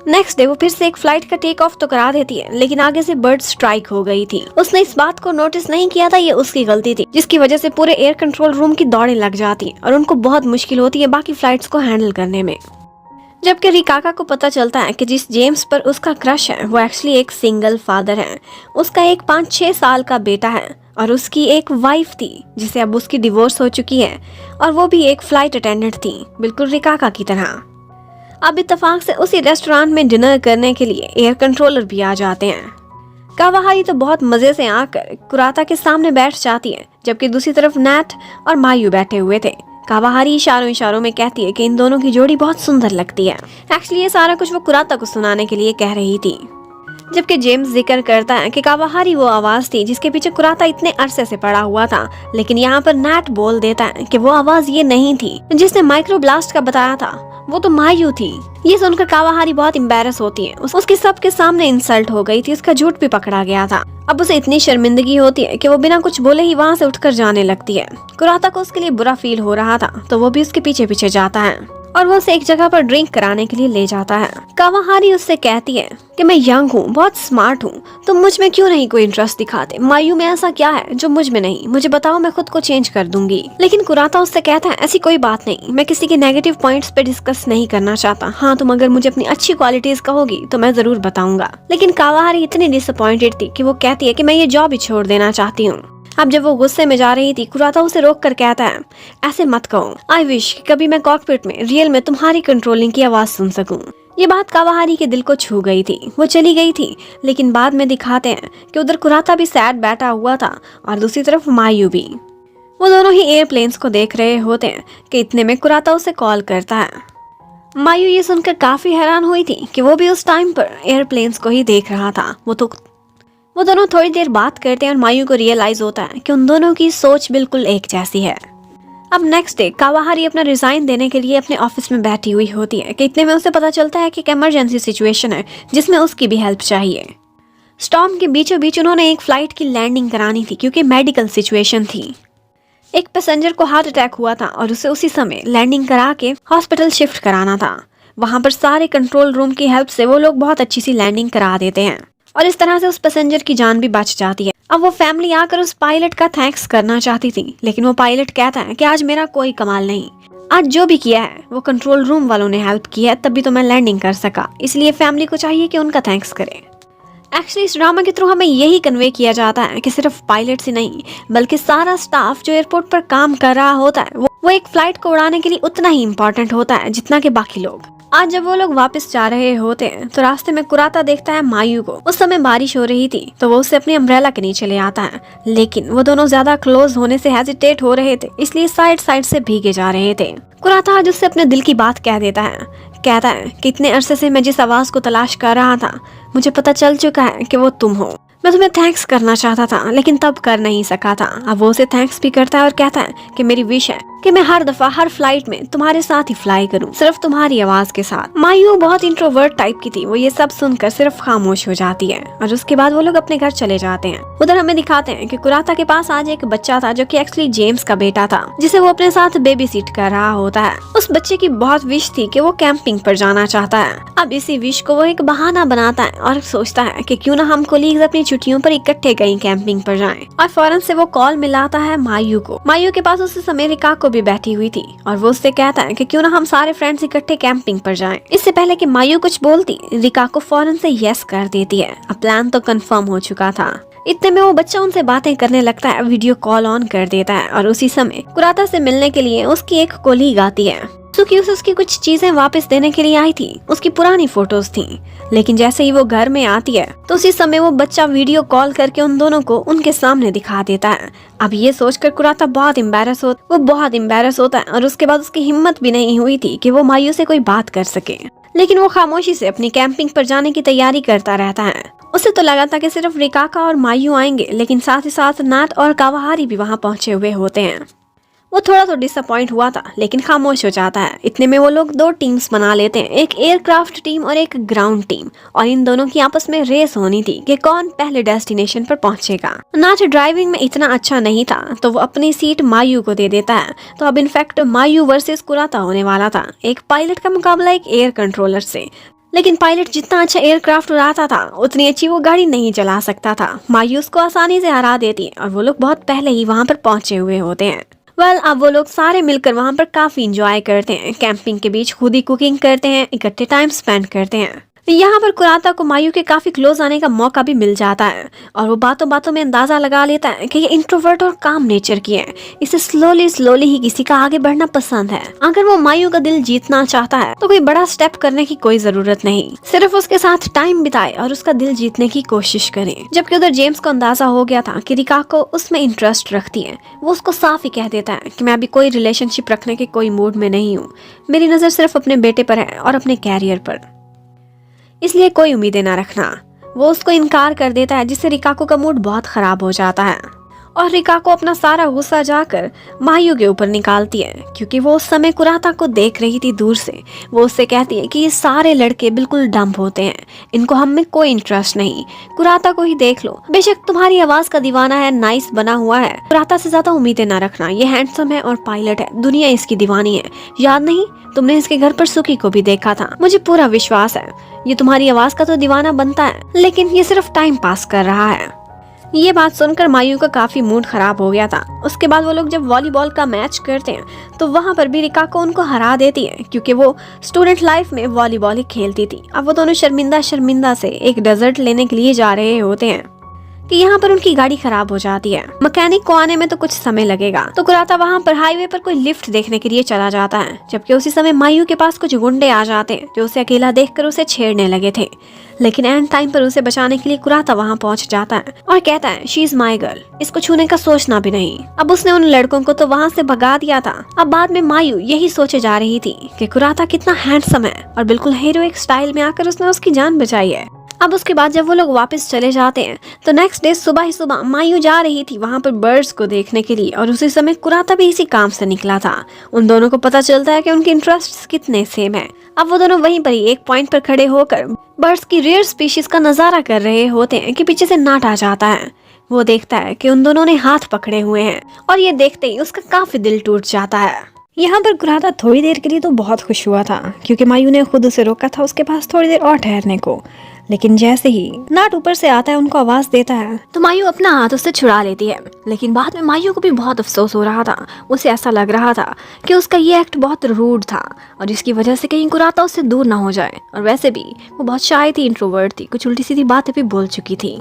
नेक्स्ट डे वो फिर से एक फ्लाइट का टेक ऑफ तो करा देती है, लेकिन आगे से बर्ड स्ट्राइक हो गई थी। उसने इस बात को नोटिस नहीं किया था, ये उसकी गलती थी, जिसकी वजह से पूरे एयर कंट्रोल रूम की दौड़ें लग जाती और उनको बहुत मुश्किल होती है बाकी फ्लाइट्स को हैंडल करने में। जबकि रिकाका को पता चलता है कि जिस जेम्स पर उसका क्रश है वो एक्चुअली एक सिंगल फादर है। उसका एक 5-6 साल का बेटा है और उसकी एक वाइफ थी जिसे अब उसकी डिवोर्स हो चुकी है, और वो भी एक फ्लाइट अटेंडेंट थी, बिल्कुल रिकाका की तरह। अब इत्तेफाक से उसी रेस्टोरेंट में डिनर करने के लिए एयर कंट्रोलर भी आ जाते हैं। कावाहारी तो बहुत मजे से आकर कुराता के सामने बैठ जाती है, जबकि दूसरी तरफ नैट और मायू बैठे हुए थे। कावाहारी इशारों इशारों में कहती है कि इन दोनों की जोड़ी बहुत सुंदर लगती है। एक्चुअली ये सारा कुछ वो कुराता को सुनाने के लिए कह रही थी। जबकि जेम्स जिक्र करता है कि कावाहारी वो आवाज थी जिसके पीछे कुराता इतने अरसे से पड़ा हुआ था, लेकिन यहाँ पर नैट बोल देता है कि वो आवाज ये नहीं थी जिसने माइक्रो ब्लास्ट का बताया था, वो तो मायू थी। ये सुनकर कावाहारी बहुत एम्बैरस होती है। उसके सबके सामने इंसल्ट हो गई थी, उसका झूठ भी पकड़ा गया था। अब उसे इतनी शर्मिंदगी होती है कि वो बिना कुछ बोले ही वहाँ से उठकर जाने लगती है। कुराता को उसके लिए बुरा फील हो रहा था, तो वो भी उसके पीछे पीछे जाता है और वो उसे एक जगह पर ड्रिंक कराने के लिए ले जाता है। कावाहारी उससे कहती है कि मैं यंग हूँ, बहुत स्मार्ट हूँ, तुम मुझ में क्यों नहीं कोई इंटरेस्ट दिखाते? मायू में ऐसा क्या है जो मुझ में नहीं? मुझे बताओ, मैं खुद को चेंज कर दूंगी। लेकिन कुराता उससे कहता है ऐसी कोई बात नहीं, मैं किसी के नेगेटिव पॉइंट्स पे डिस्कस नहीं करना चाहता। हाँ, तुम अगर मुझे अपनी अच्छी क्वालिटीज कहोगी तो मैं जरूर बताऊंगा। लेकिन कावाहारी इतनी डिसअपॉइंटेड थी कि वो कहती है कि मैं ये जॉब ही छोड़ देना चाहती हूँ। अब जब वो गुस्से में जा रही थी, कुराता उसे रोक कर कहता है ऐसे मत कहो, आई विश कभी मैं कॉकपिट में रियल में तुम्हारी कंट्रोलिंग की आवाज सुन सकूं। ये बात कावाहारी के दिल को छू गई थी। वो चली गई थी, लेकिन बाद में दिखाते हैं कि उधर कुराता भी सैड बैठा हुआ था और दूसरी तरफ मायू भी। वो दोनों ही एयरप्लेन्स को देख रहे होते हैं कि इतने में कुराता उसे कॉल करता है। मायू ये सुनकर काफी हैरान हुई थी कि वो भी उस टाइम पर एयरप्लेन्स को ही देख रहा था। वो दोनों थोड़ी देर बात करते हैं और मायू को रियलाइज होता है कि उन दोनों की सोच बिल्कुल एक जैसी है। अब नेक्स्ट डे कावाहारी अपना रिजाइन देने के लिए अपने ऑफिस में बैठी हुई होती है कि इतने में उसे पता चलता है कि एक इमरजेंसी सिचुएशन है जिसमें उसकी भी हेल्प चाहिए। स्टॉर्म के बीचों बीच उन्होंने एक फ्लाइट की लैंडिंग करानी थी क्योंकि मेडिकल सिचुएशन थी। एक पैसेंजर को हार्ट अटैक हुआ था और उसे उसी समय लैंडिंग करा के हॉस्पिटल शिफ्ट कराना था। वहां पर सारे कंट्रोल रूम की हेल्प से वो लोग बहुत अच्छी सी लैंडिंग करा देते हैं और इस तरह से उस पैसेंजर की जान भी बच जाती है। अब वो फैमिली आकर उस पायलट का थैंक्स करना चाहती थी, लेकिन वो पायलट कहता है कि आज मेरा कोई कमाल नहीं, आज जो भी किया है वो कंट्रोल रूम वालों ने हेल्प की है, तभी तो मैं लैंडिंग कर सका, इसलिए फैमिली को चाहिए कि उनका थैंक्स करे। एक्चुअली इस ड्रामा के थ्रू हमें यही कन्वे किया जाता है कि सिर्फ पायलट ही नहीं बल्कि सारा स्टाफ जो एयरपोर्ट पर काम कर रहा होता है वो एक फ्लाइट को उड़ाने के लिए उतना ही इम्पोर्टेंट होता है जितना कि बाकी लोग। आज जब वो लोग वापस जा रहे होते हैं तो रास्ते में कुराता देखता है मायू को। उस समय बारिश हो रही थी तो वो उससे अपनी अम्ब्रेला के नीचे ले आता है, लेकिन वो दोनों ज्यादा क्लोज होने से हेजिटेट हो रहे थे, इसलिए साइड साइड से भीगे जा रहे थे। कुराता आज उससे अपने दिल की बात कह देता है, कहता है कि इतने अरसे से मैं जिस आवाज को तलाश कर रहा था मुझे पता चल चुका है कि वो तुम हो। मैं तुम्हें थैंक्स करना चाहता था लेकिन तब कर नहीं सका था। अब वो उसे थैंक्स भी करता है और कहता है कि मेरी विश है कि मैं हर दफा हर फ्लाइट में तुम्हारे साथ ही फ्लाई करूं, सिर्फ तुम्हारी आवाज के साथ। मायू बहुत इंट्रोवर्ट टाइप की थी, वो ये सब सुनकर सिर्फ खामोश हो जाती है और उसके बाद वो लोग अपने घर चले जाते हैं। उधर हमें दिखाते हैं कि कुराता के पास आज एक बच्चा था जो कि एक्चुअली जेम्स का बेटा था, जिसे वो अपने साथ बेबी सीट कर रहा होता है। उस बच्चे की बहुत विश थी कि वो कैंपिंग पर जाना चाहता है। अब इसी विश को वो एक बहाना बनाता है और सोचता है कि क्यों ना हम कोलीग्स अपनी छुट्टियों पर इकट्ठे कहीं कैंपिंग पर जाएं। और फौरन से वो कॉल मिलाता है मायू को। मायू के पास उस समय रिकाको भी बैठी हुई थी और वो उससे कहता है कि क्यों ना हम सारे फ्रेंड्स इकट्ठे कैंपिंग पर जाएं। इससे पहले कि मायू कुछ बोलती, रिकाको फौरन से यस कर देती है। अब प्लान तो कंफर्म हो चुका था। इतने में वो बच्चा उनसे बातें करने लगता है, वीडियो कॉल ऑन कर देता है और उसी समय कुराता से मिलने के लिए उसकी एक कोलीग आती है। सुकी उसकी कुछ चीजें वापस देने के लिए आई थी, उसकी पुरानी फोटोज थी। लेकिन जैसे ही वो घर में आती है तो उसी समय वो बच्चा वीडियो कॉल करके उन दोनों को उनके सामने दिखा देता है। अब ये सोचकर कुराता बहुत एम्बैरस होता है और उसके बाद उसकी हिम्मत भी नहीं हुई थी कि वो मायू से कोई बात कर सके। लेकिन वो खामोशी से अपनी कैंपिंग पर जाने की तैयारी करता रहता है। उसे तो लगा था कि सिर्फ रिकाका और मायू आएंगे, लेकिन साथ ही साथ नाथ और कावाहारी भी वहाँ पहुँचे हुए होते हैं। वो थोड़ा तो डिसअपॉइंट हुआ था लेकिन खामोश हो जाता है। इतने में वो लोग दो टीम्स बना लेते हैं, एक एयरक्राफ्ट टीम और एक ग्राउंड टीम, और इन दोनों की आपस में रेस होनी थी कि कौन पहले डेस्टिनेशन पर पहुंचेगा। नाथ ड्राइविंग में इतना अच्छा नहीं था तो वो अपनी सीट मायू को दे देता है। तो अब इनफैक्ट मायू वर्सेस कुराता होने वाला था, एक पायलट का मुकाबला एक एयर कंट्रोलर से। लेकिन पायलट जितना अच्छा एयरक्राफ्ट उड़ाता था उतनी अच्छी वो गाड़ी नहीं चला सकता था। मायू उसको आसानी से हरा देती है और वो लोग बहुत पहले ही वहाँ पर पहुंचे हुए होते हैं। अब वो लोग सारे मिलकर वहाँ पर काफी इंजॉय करते हैं, कैंपिंग के बीच खुद ही कुकिंग करते हैं, इकट्ठे टाइम स्पेंड करते हैं। यहाँ पर कुराता को मायू के काफी क्लोज आने का मौका भी मिल जाता है और वो बातों बातों में अंदाजा लगा लेता है कि ये इंट्रोवर्ट और काम नेचर की है, इसे स्लोली ही किसी का आगे बढ़ना पसंद है। अगर वो मायू का दिल जीतना चाहता है तो कोई बड़ा स्टेप करने की कोई जरूरत नहीं, सिर्फ उसके साथ टाइम बिताए और उसका दिल जीतने की कोशिश करे। जबकि उधर जेम्स को अंदाजा हो गया था कि रिकाको उसमें इंटरेस्ट रखती है। वो उसको साफ ही कह देता है कि मैं अभी कोई रिलेशनशिप रखने के कोई मूड में नहीं हूँ, मेरी नजर सिर्फ अपने बेटे पर है और अपने कैरियर पर, इसलिए कोई उम्मीदें ना रखना। वो उसको इनकार कर देता है जिससे रिकाको का मूड बहुत खराब हो जाता है और रिका को अपना सारा गुस्सा जाकर मायू के ऊपर निकालती है, क्योंकि वो उस समय कुराता को देख रही थी दूर से। वो उससे कहती है कि ये सारे लड़के बिल्कुल डम्प होते हैं, इनको हम में कोई इंटरेस्ट नहीं, कुराता को ही देख लो, बेशक तुम्हारी आवाज का दीवाना है, नाइस बना हुआ है, कुराता से ज्यादा उम्मीदें ना रखना, ये हैंडसम है और पायलट है, दुनिया इसकी दीवानी है, याद नहीं तुमने इसके घर पर सुकी को भी देखा था, मुझे पूरा विश्वास है ये तुम्हारी आवाज का तो दीवाना बनता है, लेकिन ये सिर्फ टाइम पास कर रहा है। ये बात सुनकर मायू का काफी मूड खराब हो गया था। उसके बाद वो लोग जब वॉलीबॉल का मैच करते हैं तो वहां पर भी रिका को उनको हरा देती है, क्योंकि वो स्टूडेंट लाइफ में वॉलीबॉल ही खेलती थी। अब वो दोनों शर्मिंदा शर्मिंदा से एक डेजर्ट लेने के लिए जा रहे होते हैं कि यहाँ पर उनकी गाड़ी खराब हो जाती है। मैकेनिक को आने में तो कुछ समय लगेगा, तो कुराता वहाँ पर हाईवे पर कोई लिफ्ट देखने के लिए चला जाता है, जबकि उसी समय मायू के पास कुछ गुंडे आ जाते हैं जो उसे अकेला देखकर उसे छेड़ने लगे थे। लेकिन एंड टाइम पर उसे बचाने के लिए कुराता वहाँ पहुँच जाता है और कहता है शी इज माई गर्ल, इसको छूने का सोचना भी नहीं। अब उसने उन लड़कों को तो वहाँ से भगा दिया था। अब बाद में मायू यही सोचे जा रही थी कि कुराता कितना हैंडसम है और बिल्कुल हीरोइक स्टाइल में आकर उसने उसकी जान बचाई है। अब उसके बाद जब वो लोग वापस चले जाते हैं तो नेक्स्ट डे सुबह ही सुबह मायू जा रही थी वहाँ पर बर्ड्स को देखने के लिए, और उसी समय कुराता भी इसी काम से निकला था। उन दोनों को पता चलता है कि उनके इंटरेस्ट्स कितने सेम हैं। अब वो दोनों वहीं पर ही एक पॉइंट पर खड़े होकर बर्ड्स की रेयर स्पीशीज का नजारा कर रहे होते हैं कि पीछे से नाट आ जाता है। वो देखता है कि उन दोनों ने हाथ पकड़े हुए हैं और ये देखते ही उसका काफी दिल टूट जाता है। यहाँ पर कुराता थोड़ी देर के लिए तो बहुत खुश हुआ था, क्योंकि मायू ने खुद उसे रोका था उसके पास थोड़ी देर और ठहरने को। लेकिन जैसे ही नाट ऊपर से आता है, उनको आवाज देता है, तो मायू अपना हाथ उससे छुड़ा लेती है। लेकिन बाद में मायू को भी बहुत अफसोस हो रहा था। उसे ऐसा लग रहा था कि उसका ये एक्ट बहुत रूड था और इसकी वजह से कहीं कुराता उससे दूर ना हो जाए। और वैसे भी वो बहुत शाय थी, इंट्रोवर्ट थी, कुछ उल्टी सीधी बातें भी बोल चुकी थी।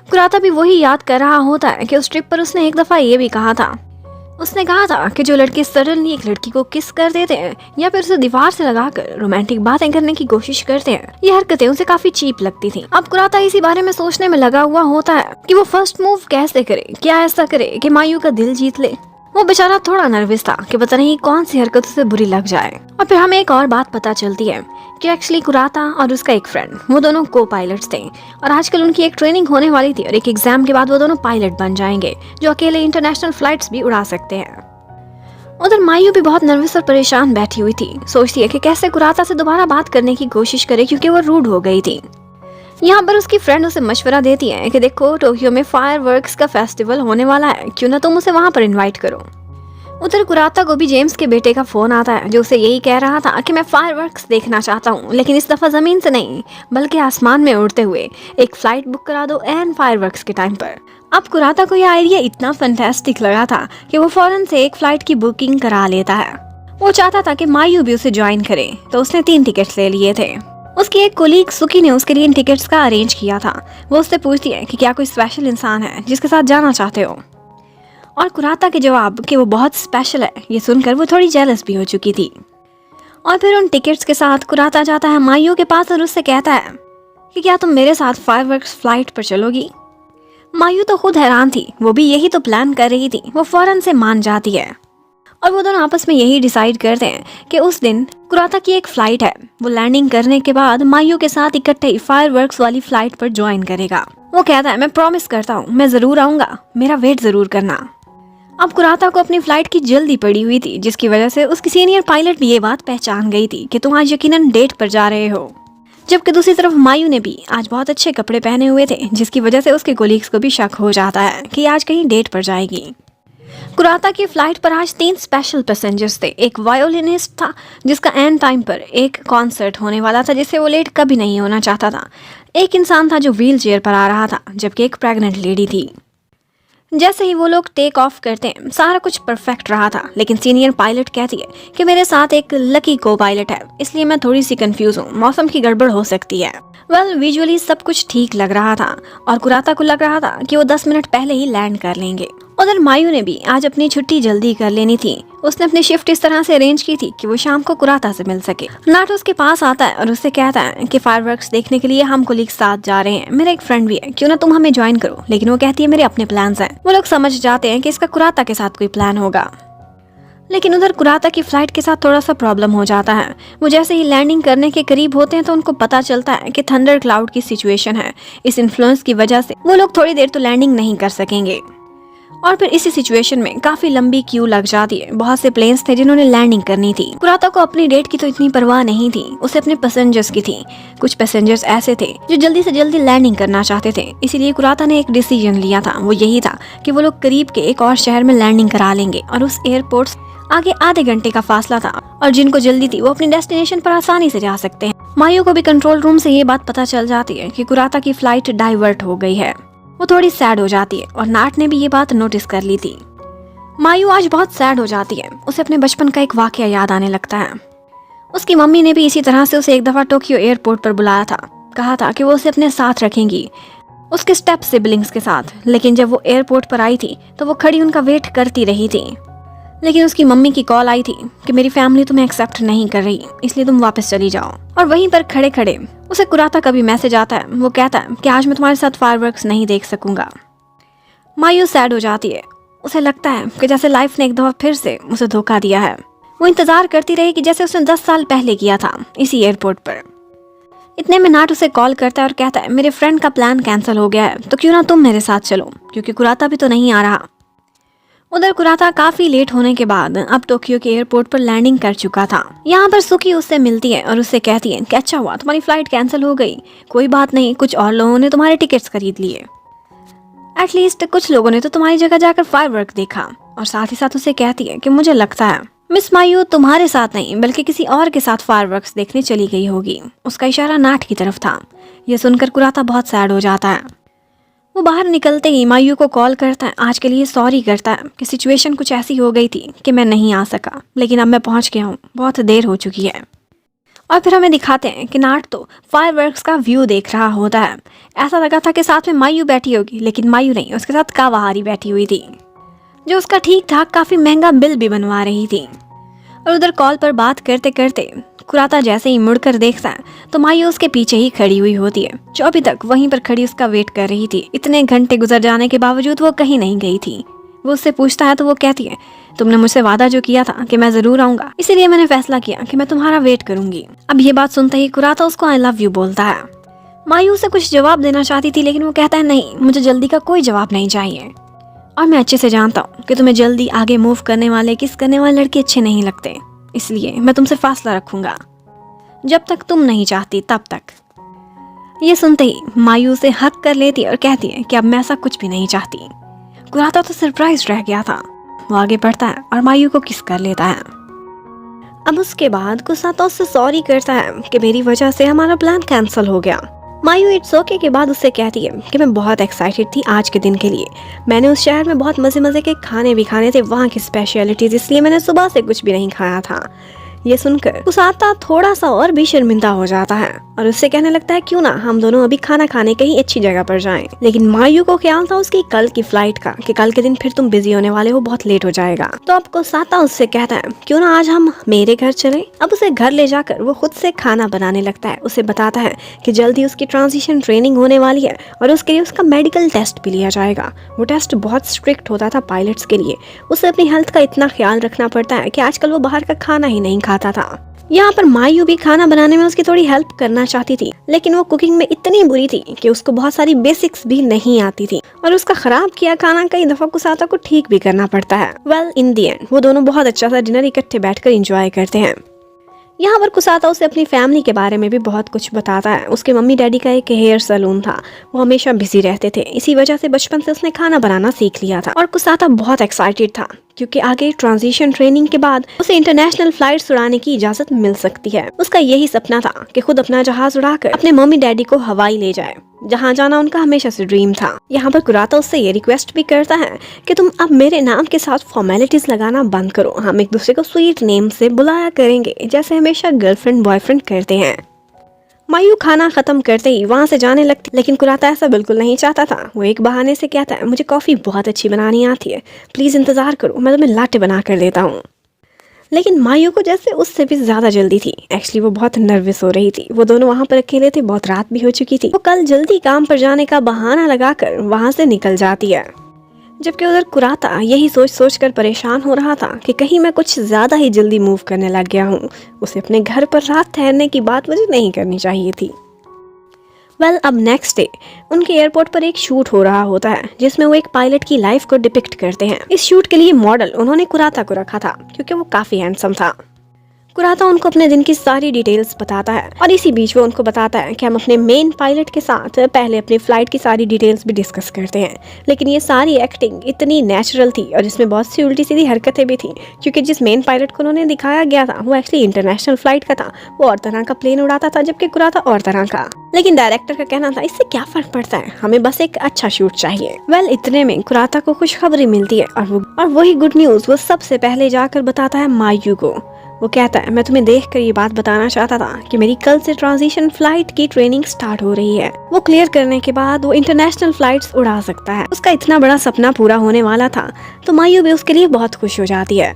कुराता भी वही याद कर रहा होता है कि उस ट्रिप पर उसने एक दफा ये भी कहा था, उसने कहा था कि जो लड़के सडनली एक लड़की को किस कर देते हैं या फिर उसे दीवार से लगाकर रोमांटिक बातें करने की कोशिश करते हैं, ये हरकतें उसे काफी चीप लगती थी। अब कुराता इसी बारे में सोचने में लगा हुआ होता है कि वो फर्स्ट मूव कैसे करे, क्या ऐसा करे कि मायू का दिल जीत ले। वो बेचारा थोड़ा नर्वस था कि पता नहीं कौन सी हरकत उसे बुरी लग जाए। और फिर हमें एक और बात पता चलती है कि एक्चुअली कुराता और उसका एक फ्रेंड, वो दोनों को पायलट्स थे और आजकल उनकी एक ट्रेनिंग होने वाली थी और एक एग्जाम के बाद वो दोनों पायलट बन जाएंगे जो अकेले इंटरनेशनल फ्लाइट्स भी उड़ा सकते हैं। उधर मायू भी बहुत नर्वस और परेशान बैठी हुई थी, सोचती है कि कैसे कुराता से दोबारा बात करने की कोशिश करे, क्योंकि वो रूड हो गई थी। यहाँ पर उसकी फ्रेंड उसे मशवरा देती है कि देखो टोक्यो में फायरवर्क्स का फेस्टिवल होने वाला है, क्यों ना तुम उसे वहाँ पर इनवाइट करो। उधर कुराता को भी जेम्स के बेटे का फोन आता है जो उसे यही कह रहा था कि मैं फायरवर्क्स देखना चाहता हूँ, लेकिन इस दफा जमीन से नहीं बल्कि आसमान में उड़ते हुए एक फ्लाइट बुक करा दो एंड फायरवर्क्स के टाइम पर। अब कुराता को यह आइडिया इतना फैंटास्टिक लगा था कि वो फौरन से एक फ्लाइट की बुकिंग करा लेता है। वो चाहता था कि मायू भी उसे ज्वाइन करे, तो उसने 3 टिकट्स ले लिए थे। उसकी एक कोलीग सुकी ने उसके लिए इन टिकट्स का अरेंज किया था। वो उससे पूछती है कि क्या कोई स्पेशल इंसान है जिसके साथ जाना चाहते हो, और कुराता के जवाब कि वो बहुत स्पेशल है, ये सुनकर वो थोड़ी जेलस भी हो चुकी थी। और फिर उन टिकट्स के साथ कुराता जाता है मायू के पास और उससे कहता है कि क्या तुम मेरे साथ फायरवर्क्स फ्लाइट पर चलोगी। मायू तो खुद हैरान थी, वो भी यही तो प्लान कर रही थी। वो फौरन से मान जाती है और वो दोनों आपस में यही डिसाइड करते हैं कि उस दिन कुराता की एक फ्लाइट है, वो लैंडिंग करने के बाद मायू के साथ इकट्ठे ही फायरवर्क्स वाली फ्लाइट पर ज्वाइन करेगा। वो कहता है मैं प्रॉमिस करता हूँ मैं जरूर आऊंगा, मेरा वेट जरूर करना। अब कुराता को अपनी फ्लाइट की जल्दी पड़ी हुई थी, जिसकी वजह से उसकी सीनियर पायलट भी ये बात पहचान गई थी कि तुम आज यकीनन डेट पर जा रहे हो। जबकि दूसरी तरफ मायू ने भी आज बहुत अच्छे कपड़े पहने हुए थे, जिसकी वजह से उसके कोलीग्स को भी शक हो जाता है कि आज कहीं डेट पर जाएगी। कुराता की फ्लाइट पर आज 3 स्पेशल पैसेंजर्स थे। एक वायोलिनिस्ट था जिसका एंड टाइम पर एक कॉन्सर्ट होने वाला था जिससे वो लेट कभी नहीं होना चाहता था। एक इंसान था जो व्हील चेयर पर आ रहा था, जबकि एक प्रेग्नेंट लेडी थी। जैसे ही वो लोग टेक ऑफ करते हैं सारा कुछ परफेक्ट रहा था, लेकिन सीनियर पायलट कहती है कि मेरे साथ एक लकी को पायलट है, इसलिए मैं थोड़ी सी कंफ्यूज हूँ, मौसम की गड़बड़ हो सकती है। विजुअली सब कुछ ठीक लग रहा था और कुराता को लग रहा था कि वो 10 मिनट पहले ही लैंड कर लेंगे। उधर मायू ने भी आज अपनी छुट्टी जल्दी कर लेनी थी। उसने अपनी शिफ्ट इस तरह से अरेंज की थी कि वो शाम को कुराता से मिल सके। नाटो उसके पास आता है और उससे कहता है कि फायरवर्क्स देखने के लिए हम कोलीग साथ जा रहे हैं, मेरा एक फ्रेंड भी है, क्यों ना तुम हमें ज्वाइन करो। लेकिन वो कहती है मेरे अपने प्लान्स हैं। वो लोग समझ जाते हैं कि इसका कुराता के साथ कोई प्लान होगा। लेकिन उधर कुराता की फ्लाइट के साथ थोड़ा सा प्रॉब्लम हो जाता है। वो जैसे ही लैंडिंग करने के करीब होते हैं तो उनको पता चलता है कि थंडर क्लाउड की सिचुएशन है। इस इन्फ्लुएंस की वजह से वो लोग थोड़ी देर तो लैंडिंग नहीं कर सकेंगे। और फिर इसी सिचुएशन में काफी लंबी क्यू लग जाती है। बहुत से प्लेन्स थे जिन्होंने लैंडिंग करनी थी। कुराता को अपनी डेट की तो इतनी परवाह नहीं थी, उसे अपने पैसेंजर्स की थी। कुछ पैसेंजर्स ऐसे थे जो जल्दी से जल्दी लैंडिंग करना चाहते थे, इसीलिए कुराता ने एक डिसीजन लिया था। वो यही था कि वो लोग करीब के एक और शहर में लैंडिंग करा लेंगे और उस एयरपोर्ट आगे आधे घंटे का फासला था और जिनको जल्दी थी वो अपनी डेस्टिनेशन पर आसानी से जा सकते हैं। मायू को भी कंट्रोल रूम से ये बात पता चल जाती है कि कुराता की फ्लाइट डाइवर्ट हो गई है। वो थोड़ी सैड हो जाती है और नाट ने भी ये बात नोटिस कर ली थी। मायू आज बहुत सैड हो जाती है। उसे अपने बचपन का एक वाकया याद आने लगता है। उसकी मम्मी ने भी इसी तरह से उसे एक दफा टोक्यो एयरपोर्ट पर बुलाया था, कहा था कि वो उसे अपने साथ रखेंगी, उसके स्टेप सिबलिंग्स के साथ। लेकिन जब वो एयरपोर्ट पर आई थी तो वो खड़ी उनका वेट करती रही थी। लेकिन उसकी मम्मी की कॉल आई थी कि मेरी फैमिली तुम्हें एक्सेप्ट नहीं कर रही, इसलिए तुम वापस चली जाओ। और वहीं पर खड़े खड़े उसे कुराता का भी मैसेज आता है। वो कहता है कि आज मैं तुम्हारे साथ फायरवर्क्स नहीं देख सकूंगा। मायू सैड हो जाती है। उसे लगता है कि जैसे लाइफ ने एक दफा फिर से उसे धोखा दिया है। वो इंतजार करती रही कि जैसे उसने 10 साल पहले किया था इसी एयरपोर्ट पर। इतने में नाट उसे कॉल करता है और कहता है मेरे फ्रेंड का प्लान कैंसिल हो गया है, तो क्यों ना तुम मेरे साथ चलो, क्योंकि कुराता भी तो नहीं आ रहा। उधर कुराता काफी लेट होने के बाद अब टोक्यो के एयरपोर्ट पर लैंडिंग कर चुका था। यहाँ पर सुकी उससे मिलती है और उससे कहती है कि अच्छा हुआ तुम्हारी फ्लाइट कैंसिल हो गई, कोई बात नहीं, कुछ और लोगों ने तुम्हारे टिकट्स खरीद लिए। एटलीस्ट कुछ लोगों ने तो तुम्हारी जगह जाकर फायरवर्क देखा। और साथ ही साथ उसे कहती है कि मुझे लगता है मिस मायू तुम्हारे साथ नहीं बल्कि किसी और के साथ फायरवर्क्स देखने चली गई होगी। उसका इशारा नाट की तरफ था। यह सुनकर कुराता बहुत सैड हो जाता है। वो बाहर निकलते ही मायू को कॉल करता है, आज के लिए सॉरी करता है कि सिचुएशन कुछ ऐसी हो गई थी कि मैं नहीं आ सका, लेकिन अब मैं पहुंच गया हूँ, बहुत देर हो चुकी है। और फिर हमें दिखाते हैं कि नाट तो फायरवर्क्स का व्यू देख रहा होता है। ऐसा लगा था कि साथ में मायू बैठी होगी, लेकिन मायू नहीं, उसके साथ कावाहारी बैठी हुई थी जो उसका ठीक ठाक काफी महंगा बिल भी बनवा रही थी। और उधर कॉल पर बात करते करते कुराता जैसे ही मुड़कर देखता है तो मायू उसके पीछे ही खड़ी हुई होती है, जो अभी तक वहीं पर खड़ी उसका वेट कर रही थी। इतने घंटे गुजर जाने के बावजूद वो कहीं नहीं गई थी। वो उससे पूछता है तो वो कहती है तुमने मुझसे वादा जो किया था कि मैं जरूर आऊंगा, इसीलिए मैंने फैसला किया कि मैं तुम्हारा वेट करूंगी। अब ये बात सुनते ही कुराता उसको आई लव यू बोलता है। मायू उसे कुछ जवाब देना चाहती थी, लेकिन वो कहता है नहीं, मुझे जल्दी का कोई जवाब नहीं चाहिए, और मैं अच्छे से जानता हूँ कि तुम्हें जल्दी आगे मूव करने वाले, किस करने वाले लड़के अच्छे नहीं लगते, इसलिए मैं तुमसे फासला रखूंगा जब तक तुम नहीं चाहती तब तक। ये सुनते ही मायू उसे हक कर लेती है और कहती है कि अब मैं ऐसा कुछ भी नहीं चाहती। कुराता तो सरप्राइज रह गया था। वो आगे बढ़ता है और मायू को किस कर लेता है। अब उसके बाद कुसाता उससे सॉरी करता है कि मेरी वजह से हमारा प्लान कैंसिल हो गया। मायू इट्स ओके के बाद उससे कहती है कि मैं बहुत एक्साइटेड थी आज के दिन के लिए। मैंने उस शहर में बहुत मजे मजे के खाने भी खाने थे, वहाँ की स्पेशलिटीज, इसलिए मैंने सुबह से कुछ भी नहीं खाया था। ये सुनकर कुसाता थोड़ा सा और भी शर्मिंदा हो जाता है और उससे कहने लगता है क्यों ना हम दोनों अभी खाना खाने कहीं अच्छी जगह पर जाएं। लेकिन मायू को ख्याल था उसकी कल की फ्लाइट का कि कल के दिन फिर तुम बिजी होने वाले हो, बहुत लेट हो जाएगा। तो अब कुसाता उससे कहता है क्यों ना आज हम मेरे घर चलें। अब उसे घर ले जाकर वो खुद से खाना बनाने लगता है। उसे बताता है कि जल्दी उसकी ट्रांजिशन ट्रेनिंग होने वाली है और उसके लिए उसका मेडिकल टेस्ट भी लिया जाएगा। वो टेस्ट बहुत स्ट्रिक्ट होता था पायलट्स के लिए। उसे अपनी हेल्थ का इतना ख्याल रखना पड़ता है कि आजकल वो बाहर का खाना ही नहीं खाता था। यहाँ पर मायू भी खाना बनाने में उसकी थोड़ी हेल्प करना चाहती थी, लेकिन वो कुकिंग में इतनी बुरी थी कि उसको बहुत सारी बेसिक्स भी नहीं आती थी और उसका खराब किया खाना कई दफा कुसाता को ठीक भी करना पड़ता है। वेल इन दी एंड वो दोनों बहुत अच्छा सा डिनर इकट्ठे बैठकर एंजॉय करते हैं। यहाँ पर कुसाता उसे अपनी फैमिली के बारे में भी बहुत कुछ बताता है। उसके मम्मी डैडी का एक हेयर सैलून था, वो हमेशा बिजी रहते थे, इसी वजह से बचपन से उसने खाना बनाना सीख लिया था। और कुसाता बहुत एक्साइटेड था क्योंकि आगे ट्रांजिशन ट्रेनिंग के बाद उसे इंटरनेशनल फ्लाइट्स उड़ाने की इजाजत मिल सकती है। उसका यही सपना था कि खुद अपना जहाज उड़ाकर अपने मम्मी डैडी को हवाई ले जाए, जहाँ जाना उनका हमेशा से ड्रीम था। यहाँ पर कुराता उससे ये रिक्वेस्ट भी करता है कि तुम अब मेरे नाम के साथ फॉर्मेलिटीज लगाना बंद करो, हम एक दूसरे को स्वीट नेम से बुलाया करेंगे जैसे हमेशा गर्लफ्रेंड बॉयफ्रेंड करते हैं। मायू खाना खत्म करते ही वहाँ से जाने लगती, लेकिन कुराता ऐसा बिल्कुल नहीं चाहता था। वो एक बहाने से कहता है मुझे कॉफी बहुत अच्छी बनानी आती है, प्लीज इंतजार करो, मैं तुम्हें लाटे बना कर देता हूँ। लेकिन मायू को जैसे उससे भी ज्यादा जल्दी थी। एक्चुअली वो बहुत नर्वस हो रही थी। वो दोनों वहाँ पर अकेले थे, बहुत रात भी हो चुकी थी। वो कल जल्दी काम पर जाने का बहाना लगाकर वहाँ से निकल जाती है, जबकि उधर कुराता यही सोच सोच कर परेशान हो रहा था कि कहीं मैं कुछ ज्यादा ही जल्दी मूव करने लग गया हूँ। उसे अपने घर पर रात ठहरने की बात मुझे नहीं करनी चाहिए थी। अब नेक्स्ट डे उनके एयरपोर्ट पर एक शूट हो रहा होता है जिसमें वो एक पायलट की लाइफ को डिपिक्ट करते हैं। इस शूट के लिए मॉडल उन्होंने कुराता को रखा था क्योंकि वो काफी हैंडसम था। कुराता उनको अपने दिन की सारी डिटेल्स बताता है और इसी बीच वो उनको बताता है कि हम अपने मेन पायलट के साथ पहले अपनी फ्लाइट की सारी डिटेल्स भी डिस्कस करते हैं। लेकिन ये सारी एक्टिंग इतनी नेचुरल थी और इसमें बहुत सी उल्टी सीधी हरकतें भी थी क्योंकि जिस मेन पायलट को उन्होंने दिखाया गया था वो एक्चुअली इंटरनेशनल फ्लाइट का था, वो और तरह का प्लेन उड़ाता था जबकि कुराता और तरह का। लेकिन डायरेक्टर का कहना था इससे क्या फर्क पड़ता है, हमें बस एक अच्छा शूट चाहिए। इतने में कुराता को खुशखबरी मिलती है और वही गुड न्यूज वो सबसे पहले जाकर बताता है मायू को। वो कहता है मैं तुम्हें देखकर ये बात बताना चाहता था कि मेरी कल से ट्रांजिशन फ्लाइट की ट्रेनिंग स्टार्ट हो रही है। वो क्लियर करने के बाद वो इंटरनेशनल फ्लाइट्स उड़ा सकता है। उसका इतना बड़ा सपना पूरा होने वाला था तो मायू भी उसके लिए बहुत खुश हो जाती है।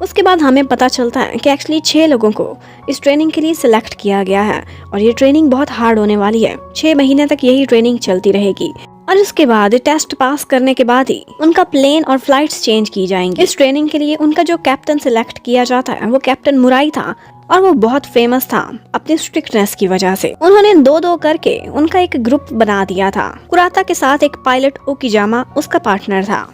उसके बाद हमें पता चलता है कि एक्चुअली 6 लोगों को इस ट्रेनिंग के लिए सिलेक्ट किया गया है और ये ट्रेनिंग बहुत हार्ड होने वाली है। 6 महीने तक यही ट्रेनिंग चलती रहेगी और उसके बाद टेस्ट पास करने के बाद ही उनका प्लेन और फ्लाइट्स चेंज की जाएंगी। इस ट्रेनिंग के लिए उनका जो कैप्टन सिलेक्ट किया जाता है वो कैप्टन मुराई था और वो बहुत फेमस था अपनी स्ट्रिक्टनेस की वजह से। उन्होंने 2-2 करके उनका एक ग्रुप बना दिया था। कुराता के साथ एक पायलट ओकिजामा उसका पार्टनर था।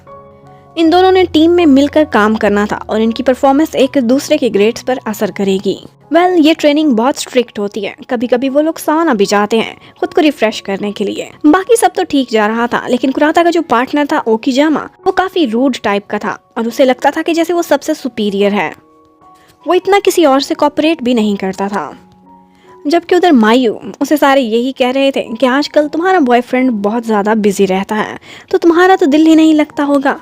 इन दोनों ने टीम में मिलकर काम करना था और इनकी परफॉर्मेंस एक दूसरे के ग्रेड्स पर असर करेगी। ये ट्रेनिंग बहुत स्ट्रिक्ट होती है। कभी कभी वो लोग साउना भी जाते हैं खुद को रिफ्रेश करने के लिए। बाकी सब तो ठीक जा रहा था लेकिन कुराता का जो पार्टनर था ओकिजामा वो काफी रूड टाइप का था और उसे लगता था कि जैसे वो सबसे सुपीरियर है। वो इतना किसी और से कोऑपरेट भी नहीं करता था। जबकि उधर मायू उसे सारे यही कह रहे थे कि आजकल तुम्हारा बॉयफ्रेंड बहुत ज्यादा बिजी रहता है तो तुम्हारा तो दिल ही नहीं लगता होगा।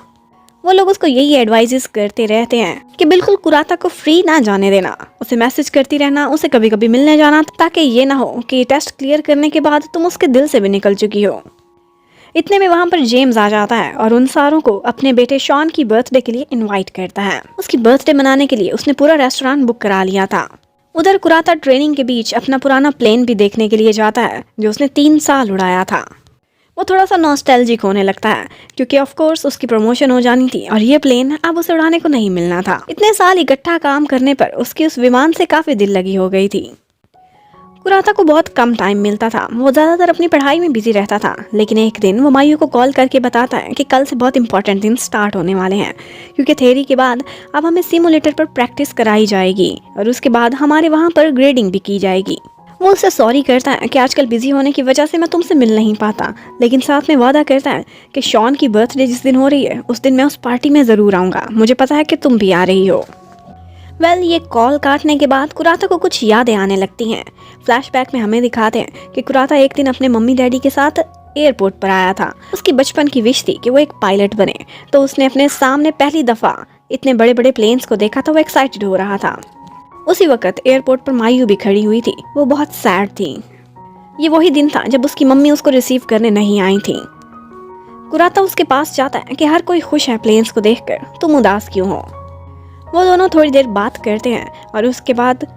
वो लोग उसको यही एडवाइजेस करते रहते हैं कि बिल्कुल कुराता को फ्री ना जाने देना, उसे मैसेज करती रहना, उसे कभी कभी मिलने जाना ताकि ये ना हो कि टेस्ट क्लियर करने के बाद तुम उसके दिल से भी निकल चुकी हो। इतने में वहाँ पर जेम्स आ जाता है और उन सारों को अपने बेटे शॉन की बर्थडे के लिए इनवाइट करता है। उसकी बर्थडे मनाने के लिए उसने पूरा रेस्टोरेंट बुक करा लिया था। उधर कुराता ट्रेनिंग के बीच अपना पुराना प्लेन भी देखने के लिए जाता है जो उसने 3 साल उड़ाया था। वो थोड़ा सा नॉस्टैल्जिक होने लगता है क्योंकि ऑफ कोर्स उसकी प्रमोशन हो जानी थी और ये प्लेन अब उसे उड़ाने को नहीं मिलना था। इतने साल इकट्ठा काम करने पर उसकी उस विमान से काफी दिल लगी हो गई थी। कुराता को बहुत कम टाइम मिलता था, वो ज्यादातर अपनी पढ़ाई में बिजी रहता था। लेकिन एक दिन वो मायू को कॉल करके बताता है कि कल से बहुत इंपॉर्टेंट दिन स्टार्ट होने वाले हैं क्योंकि थ्योरी के बाद अब हमें सिमुलेटर पर प्रैक्टिस कराई जाएगी और उसके बाद हमारे वहाँ पर ग्रेडिंग भी की जाएगी। वो उससे सॉरी करता है कि आजकल बिजी होने की वजह से मैं तुमसे मिल नहीं पाता, लेकिन साथ में वादा करता है कि शॉन की बर्थडे जिस दिन हो रही है उस दिन मैं उस पार्टी में ज़रूर आऊँगा। मुझे पता है कि तुम भी आ रही हो। ये कॉल काटने के बाद कुराता को कुछ यादें आने लगती हैं। फ्लैशबैक में हमें दिखाते हैं कि कुराता एक दिन अपने मम्मी डैडी के साथ एयरपोर्ट पर आया था। उसकी बचपन की विश थी कि वो एक पायलट बने, तो उसने अपने सामने पहली दफ़ा इतने बड़े बड़े प्लेन्स को देखा था। वो एक्साइटेड हो रहा था। उसी वक्त एयरपोर्ट पर मायू भी खड़ी हुई थी, वो बहुत सैड थी। ये वही दिन था जब उसकी मम्मी उसको रिसीव करने नहीं आई थी। कुराता उसके पास जाता है कि हर कोई खुश है प्लेन्स को देखकर, तुम उदास क्यों हो। वो दोनों थोड़ी देर बात करते हैं और उसके बाद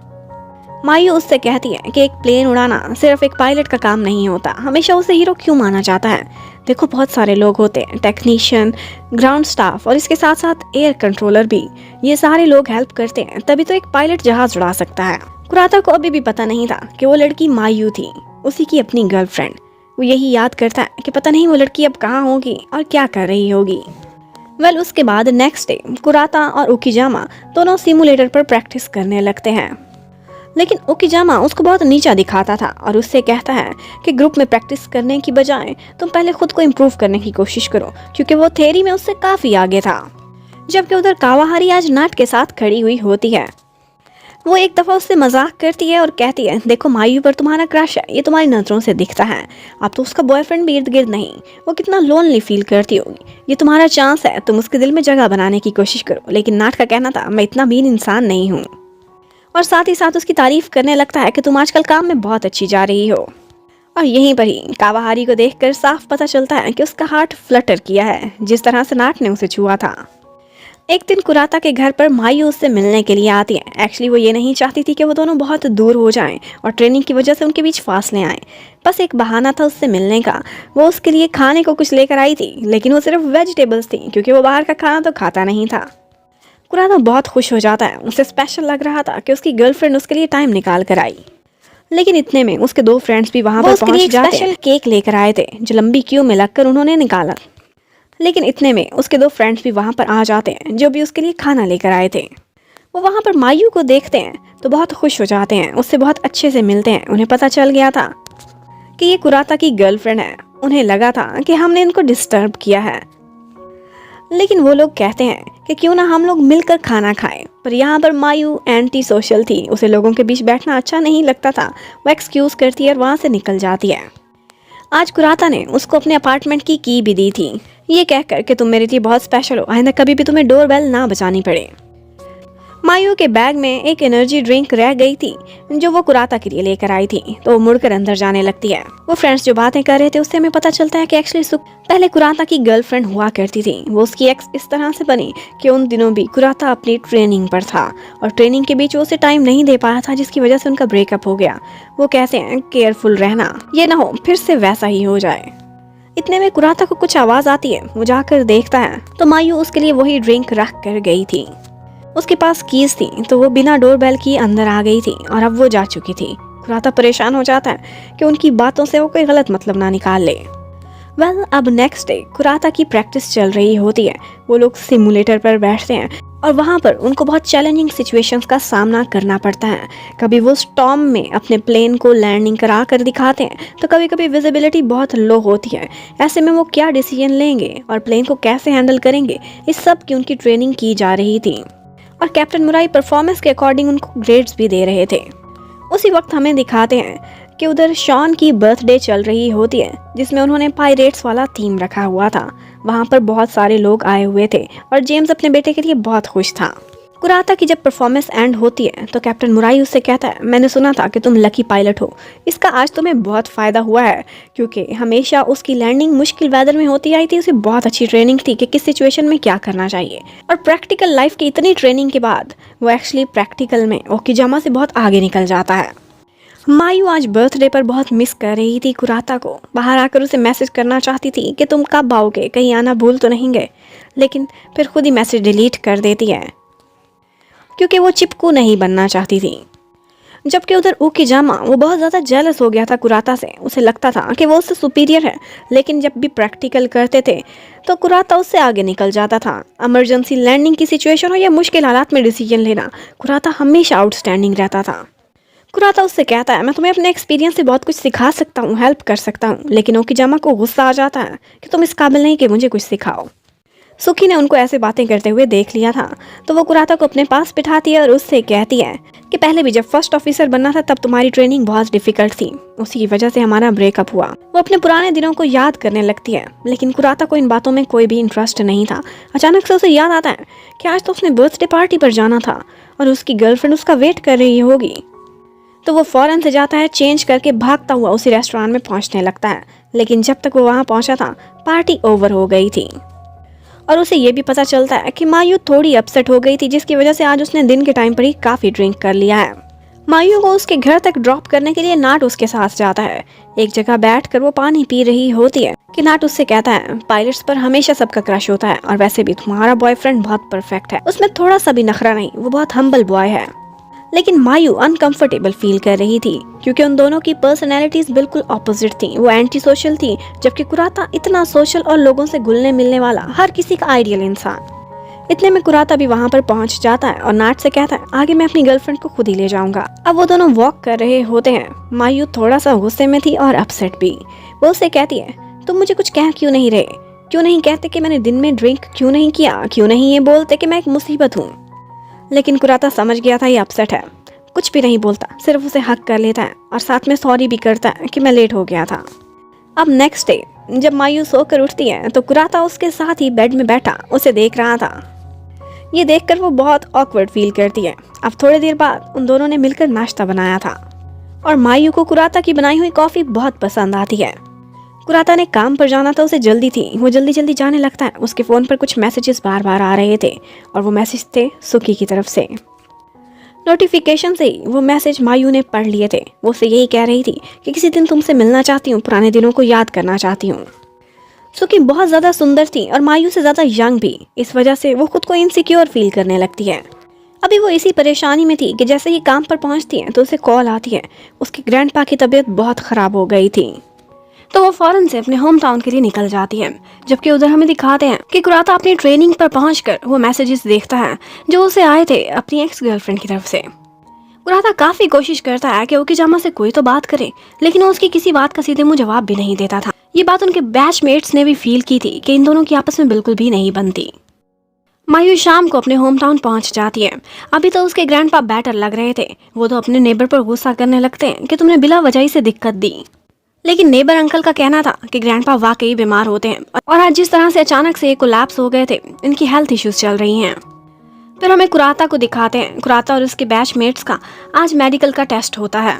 मायू उससे कहती है कि एक प्लेन उड़ाना सिर्फ एक पायलट का काम नहीं होता, हमेशा उसे हीरो क्यों माना जाता है। देखो बहुत सारे लोग होते हैं, टेक्नीशियन, ग्राउंड स्टाफ और इसके साथ साथ एयर कंट्रोलर भी। ये सारे लोग हेल्प करते हैं तभी तो एक पायलट जहाज उड़ा सकता है। कुराता को अभी भी पता नहीं था कि वो लड़की मायू थी, उसी की अपनी गर्लफ्रेंड। वो यही याद करता है कि पता नहीं वो लड़की अब कहाँ होगी और क्या कर रही होगी। उसके बाद नेक्स्ट डे कुराता और ओकिजामा दोनों सिमुलेटर पर प्रैक्टिस करने लगते हैं। लेकिन ओकिजामा उसको बहुत नीचा दिखाता था और उससे कहता है कि ग्रुप में प्रैक्टिस करने की बजाय तुम पहले खुद को इम्प्रूव करने की कोशिश करो, क्योंकि वो थ्योरी में उससे काफ़ी आगे था। जबकि उधर कावाहारी आज नाट के साथ खड़ी हुई होती है। वो एक दफ़ा उससे मजाक करती है और कहती है देखो मायू पर तुम्हारा क्रश है, ये तुम्हारी नज़रों से दिखता है। अब तो उसका बॉयफ्रेंड भी इर्द गिर्द नहीं, वो कितना लोनली फील करती होगी। ये तुम्हारा चांस है, तुम उसके दिल में जगह बनाने की कोशिश करो। लेकिन नाट का कहना था मैं इतना मीन इंसान नहीं हूँ। और साथ ही साथ उसकी तारीफ करने लगता है कि तुम आजकल काम में बहुत अच्छी जा रही हो। और यहीं पर ही कावाहारी को देखकर साफ पता चलता है कि उसका हार्ट फ्लटर किया है जिस तरह से नाट ने उसे छुआ था। एक दिन कुराता के घर पर मायू उससे मिलने के लिए आती है। एक्चुअली वो ये नहीं चाहती थी कि वो दोनों बहुत दूर हो जाएं और ट्रेनिंग की वजह से उनके बीच फासले आए। बस एक बहाना था उससे मिलने का। वो उसके लिए खाने को कुछ लेकर आई थी, लेकिन वो सिर्फ वेजिटेबल्स थी क्योंकि वो बाहर का खाना तो खाता नहीं था। कुराता बहुत खुश हो जाता है, उसे स्पेशल लग रहा था कि उसकी गर्लफ्रेंड उसके लिए टाइम निकाल कर आई। लेकिन इतने में उसके दो फ्रेंड्स भी वहां पर पहुंच जाते हैं। केक लेकर आए थे जो लंबी क्यू में लगकर उन्होंने निकाला। लेकिन इतने में उसके दो फ्रेंड्स भी वहां पर आ जाते हैं जो भी उसके लिए खाना लेकर आए थे। वो वहां पर मायू को देखते हैं तो बहुत खुश हो जाते हैं, उससे बहुत अच्छे से मिलते हैं। उन्हें पता चल गया था कि ये कुराता की गर्लफ्रेंड है। उन्हें लगा था कि हमने इनको डिस्टर्ब किया है, लेकिन वो लोग कहते हैं कि क्यों ना हम लोग मिलकर खाना खाएं। पर यहाँ पर मायू एंटी सोशल थी, उसे लोगों के बीच बैठना अच्छा नहीं लगता था। वो एक्सक्यूज करती है और वहाँ से निकल जाती है। आज कुराता ने उसको अपने अपार्टमेंट की की भी दी थी, ये कहकर कि तुम मेरे लिए बहुत स्पेशल हो, आइंदा कभी भी तुम्हें डोरबेल ना बजानी पड़े। मायू के बैग में एक एनर्जी ड्रिंक रह गई थी जो वो कुराता के लिए लेकर आई थी, तो वो मुड़कर अंदर जाने लगती है। वो फ्रेंड्स जो बातें कर रहे थे उससे हमें पता चलता है कि एक्चुअली सुख पहले कुराता की गर्लफ्रेंड हुआ करती थी। वो उसकी एक्स इस तरह से बनी कि उन दिनों भी कुराता अपनी ट्रेनिंग पर था और ट्रेनिंग के बीच वो उसे टाइम नहीं दे पाया था, जिसकी वजह से उनका ब्रेकअप हो गया। वो कहते हैं केयरफुल रहना, ये ना हो फिर से वैसा ही हो जाए। इतने में कुराता को कुछ आवाज आती है, वो जाकर देखता है तो मायू उसके लिए वही ड्रिंक रख कर गई थी। उसके पास कीज थी तो वो बिना डोरबेल की अंदर आ गई थी और अब वो जा चुकी थी। कुराता परेशान हो जाता है कि उनकी बातों से वो कोई गलत मतलब ना निकाल ले। अब नेक्स्ट डे कुराता की प्रैक्टिस चल रही होती है। वो लोग सिमुलेटर पर बैठते हैं और वहाँ पर उनको बहुत चैलेंजिंग सिचुएशंस का सामना करना पड़ता है। कभी वो स्टॉर्म में अपने प्लेन को लैंडिंग करा कर दिखाते हैं तो कभी कभी विजिबिलिटी बहुत लो होती है। ऐसे में वो क्या डिसीजन लेंगे और प्लेन को कैसे हैंडल करेंगे, इस सब की उनकी ट्रेनिंग की जा रही थी और कैप्टन मुराई परफॉर्मेंस के अकॉर्डिंग उनको ग्रेड्स भी दे रहे थे। उसी वक्त हमें दिखाते हैं कि उधर शॉन की बर्थडे चल रही होती है जिसमें उन्होंने पायरेट्स वाला थीम रखा हुआ था। वहाँ पर बहुत सारे लोग आए हुए थे और जेम्स अपने बेटे के लिए बहुत खुश था। कुराता की जब परफॉर्मेंस एंड होती है तो कैप्टन मुराई उससे कहता है, मैंने सुना था कि तुम लकी पायलट हो, इसका आज तुम्हें बहुत फ़ायदा हुआ है, क्योंकि हमेशा उसकी लैंडिंग मुश्किल वेदर में होती आई थी। उसे बहुत अच्छी ट्रेनिंग थी कि किस सिचुएशन में क्या करना चाहिए और प्रैक्टिकल लाइफ की इतनी ट्रेनिंग के बाद वो एक्चुअली प्रैक्टिकल में ओकिजामा से बहुत आगे निकल जाता है। मायू आज बर्थडे पर बहुत मिस कर रही थी कुराता को। बाहर आकर उसे मैसेज करना चाहती थी कि तुम कब आओगे, कहीं आना भूल तो नहीं गए, लेकिन फिर खुद ही मैसेज डिलीट कर देती है क्योंकि वो चिपकू नहीं बनना चाहती थी। जबकि उधर ओकिजामा वो बहुत ज़्यादा जेलस हो गया था कुराता से। उसे लगता था कि वो उससे सुपीरियर है, लेकिन जब भी प्रैक्टिकल करते थे तो कुराता उससे आगे निकल जाता था। इमरजेंसी लैंडिंग की सिचुएशन हो या मुश्किल हालात में डिसीजन लेना, कुराता हमेशा आउटस्टैंडिंग रहता था। कुराता उससे कहता है, मैं तुम्हें अपने एक्सपीरियंस से बहुत कुछ सिखा सकता हूँ, हेल्प कर सकता हूँ, लेकिन ओकिजामा को गुस्सा आ जाता है कि तुम इस काबिल नहीं कि मुझे कुछ सिखाओ। सुखी ने उनको ऐसे बातें करते हुए देख लिया था तो वो कुराता को अपने पास बिठाती है और उससे कहती है कि पहले भी जब फर्स्ट ऑफिसर बनना था तब तुम्हारी ट्रेनिंग बहुत डिफिकल्ट थी, उसी की वजह से हमारा ब्रेकअप हुआ। वो अपने पुराने दिनों को याद करने लगती है, लेकिन कुराता को इन बातों में कोई भी इंटरेस्ट नहीं था। अचानक से उसे याद आता है कि आज तो उसने बर्थडे पार्टी पर जाना था और उसकी गर्लफ्रेंड उसका वेट कर रही होगी। तो वो फौरन से जाता है, चेंज करके भागता हुआ उसी रेस्टोरेंट में पहुंचने लगता है। लेकिन जब तक वो वहां पहुंचा था पार्टी ओवर हो गई थी और उसे ये भी पता चलता है कि मायू थोड़ी अपसेट हो गई थी, जिसकी वजह से आज उसने दिन के टाइम पर ही काफ़ी ड्रिंक कर लिया है। मायू को उसके घर तक ड्रॉप करने के लिए नाट उसके साथ जाता है। एक जगह बैठकर वो पानी पी रही होती है कि नाट उससे कहता है, पायलट्स पर हमेशा सबका क्रश होता है और वैसे भी तुम्हारा बॉयफ्रेंड बहुत परफेक्ट है, उसमें थोड़ा सा भी नखरा नहीं, वो बहुत हम्बल बॉय है। लेकिन मायू अनकंफर्टेबल फील कर रही थी क्योंकि उन दोनों की पर्सनैलिटीज बिल्कुल ऑपोजिट थी। वो एंटी सोशल थी जबकि कुराता इतना सोशल और लोगों से घुलने मिलने वाला, हर किसी का आइडियल इंसान। इतने में कुराता भी वहां पर पहुंच जाता है और नाट से कहता है, आगे मैं अपनी गर्लफ्रेंड को खुद ही ले जाऊंगा। अब वो दोनों वॉक कर रहे होते हैं। मायू थोड़ा सा गुस्से में थी और अपसेट भी। वो उससे कहती है, तुम मुझे कुछ कह क्यों नहीं रहे, क्यों नहीं कहते कि मैंने दिन में ड्रिंक क्यों नहीं किया, क्यों नहीं ये बोलते कि मैं एक मुसीबत हूँ। लेकिन कुराता समझ गया था ये अपसेट है, कुछ भी नहीं बोलता, सिर्फ उसे हक कर लेता है और साथ में सॉरी भी करता है कि मैं लेट हो गया था। अब नेक्स्ट डे जब मायू सोकर उठती है तो कुराता उसके साथ ही बेड में बैठा उसे देख रहा था। ये देखकर वो बहुत ऑकवर्ड फील करती है। अब थोड़ी देर बाद उन दोनों ने मिलकर नाश्ता बनाया था और मायू को कुराता की बनाई हुई कॉफ़ी बहुत पसंद आती है। कुराता ने काम पर जाना था, उसे जल्दी थी, वो जल्दी जल्दी जाने लगता है। उसके फ़ोन पर कुछ मैसेजेस बार बार आ रहे थे और वो मैसेज थे सुकी की तरफ से। नोटिफिकेशन से ही वो मैसेज मायू ने पढ़ लिए थे। वो उसे यही कह रही थी कि किसी दिन तुमसे मिलना चाहती हूँ, पुराने दिनों को याद करना चाहती हूँ। सुकी बहुत ज़्यादा सुंदर थी और मायू से ज़्यादा यंग भी, इस वजह से वो खुद को इनसिक्योर फील करने लगती है। अभी वो इसी परेशानी में थी कि जैसे ही काम पर पहुंचती है तो उसे कॉल आती है। उसके ग्रैंडपा की तबीयत बहुत ख़राब हो गई थी, तो वो फौरन से अपने होम टाउन के लिए निकल जाती है। जबकि उधर हमें दिखाते हैं कि कुराता अपनी ट्रेनिंग पर पहुंचकर वो मैसेजेस देखता है जो उसे आए थे अपनी एक्स गर्लफ्रेंड की तरफ से। कुराता काफ़ी कोशिश करता है कि ओकिजामा से कोई तो बात करे, लेकिन वो उसकी किसी बात का सीधे मुंह जवाब भी नहीं देता था। ये बात उनके बैचमेट्स ने भी फील की थी कि इन दोनों की आपस में बिल्कुल भी नहीं बनती। मायू शाम को अपने होम टाउन पहुंच जाती है। अभी तो उसके ग्रैंडपा बेटर लग रहे थे। वो तो अपने नेबर पर गुस्सा करने लगते हैं कि तुमने बिला वजह से दिक्कत दी। लेकिन नेबर अंकल का कहना था कि ग्रैंडपा वाकई बीमार होते हैं और आज जिस तरह से अचानक से कोलैप्स हो गए थे, इनकी हेल्थ इश्यूज चल रही हैं। फिर हमें कुराता को दिखाते हैं। कुराता और उसके बैचमेट्स का आज मेडिकल का टेस्ट होता है।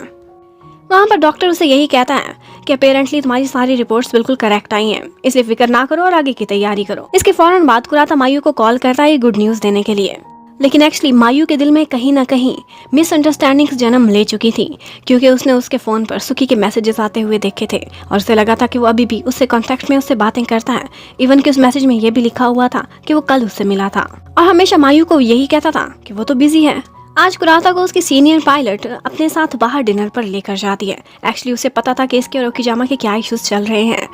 वहाँ पर डॉक्टर उसे यही कहता है कि अपेरेंटली तुम्हारी सारी रिपोर्ट्स बिल्कुल करेक्ट आई हैं, इसलिए फिक्र ना करो और आगे की तैयारी करो। इसके फौरन बाद कुराता मायू को कॉल करता है गुड न्यूज़ देने के लिए। लेकिन एक्चुअली मायू के दिल में कहीं ना कहीं मिसअंडरस्टैंडिंग्स जन्म ले चुकी थी, क्योंकि उसने उसके फ़ोन पर सुकी के मैसेजेस आते हुए देखे थे और उसे लगा था कि वो अभी भी उससे कॉन्टैक्ट में उससे बातें करता है। इवन कि उस मैसेज में ये भी लिखा हुआ था कि वो कल उससे मिला था और हमेशा मायू को यही कहता था कि वो तो बिजी है। आज कुराता को उसकी सीनियर पायलट अपने साथ बाहर डिनर पर लेकर जाती है। एक्चुअली उसे पता था कि इसके और ओकिजामा के क्या इश्यूज चल रहे हैं।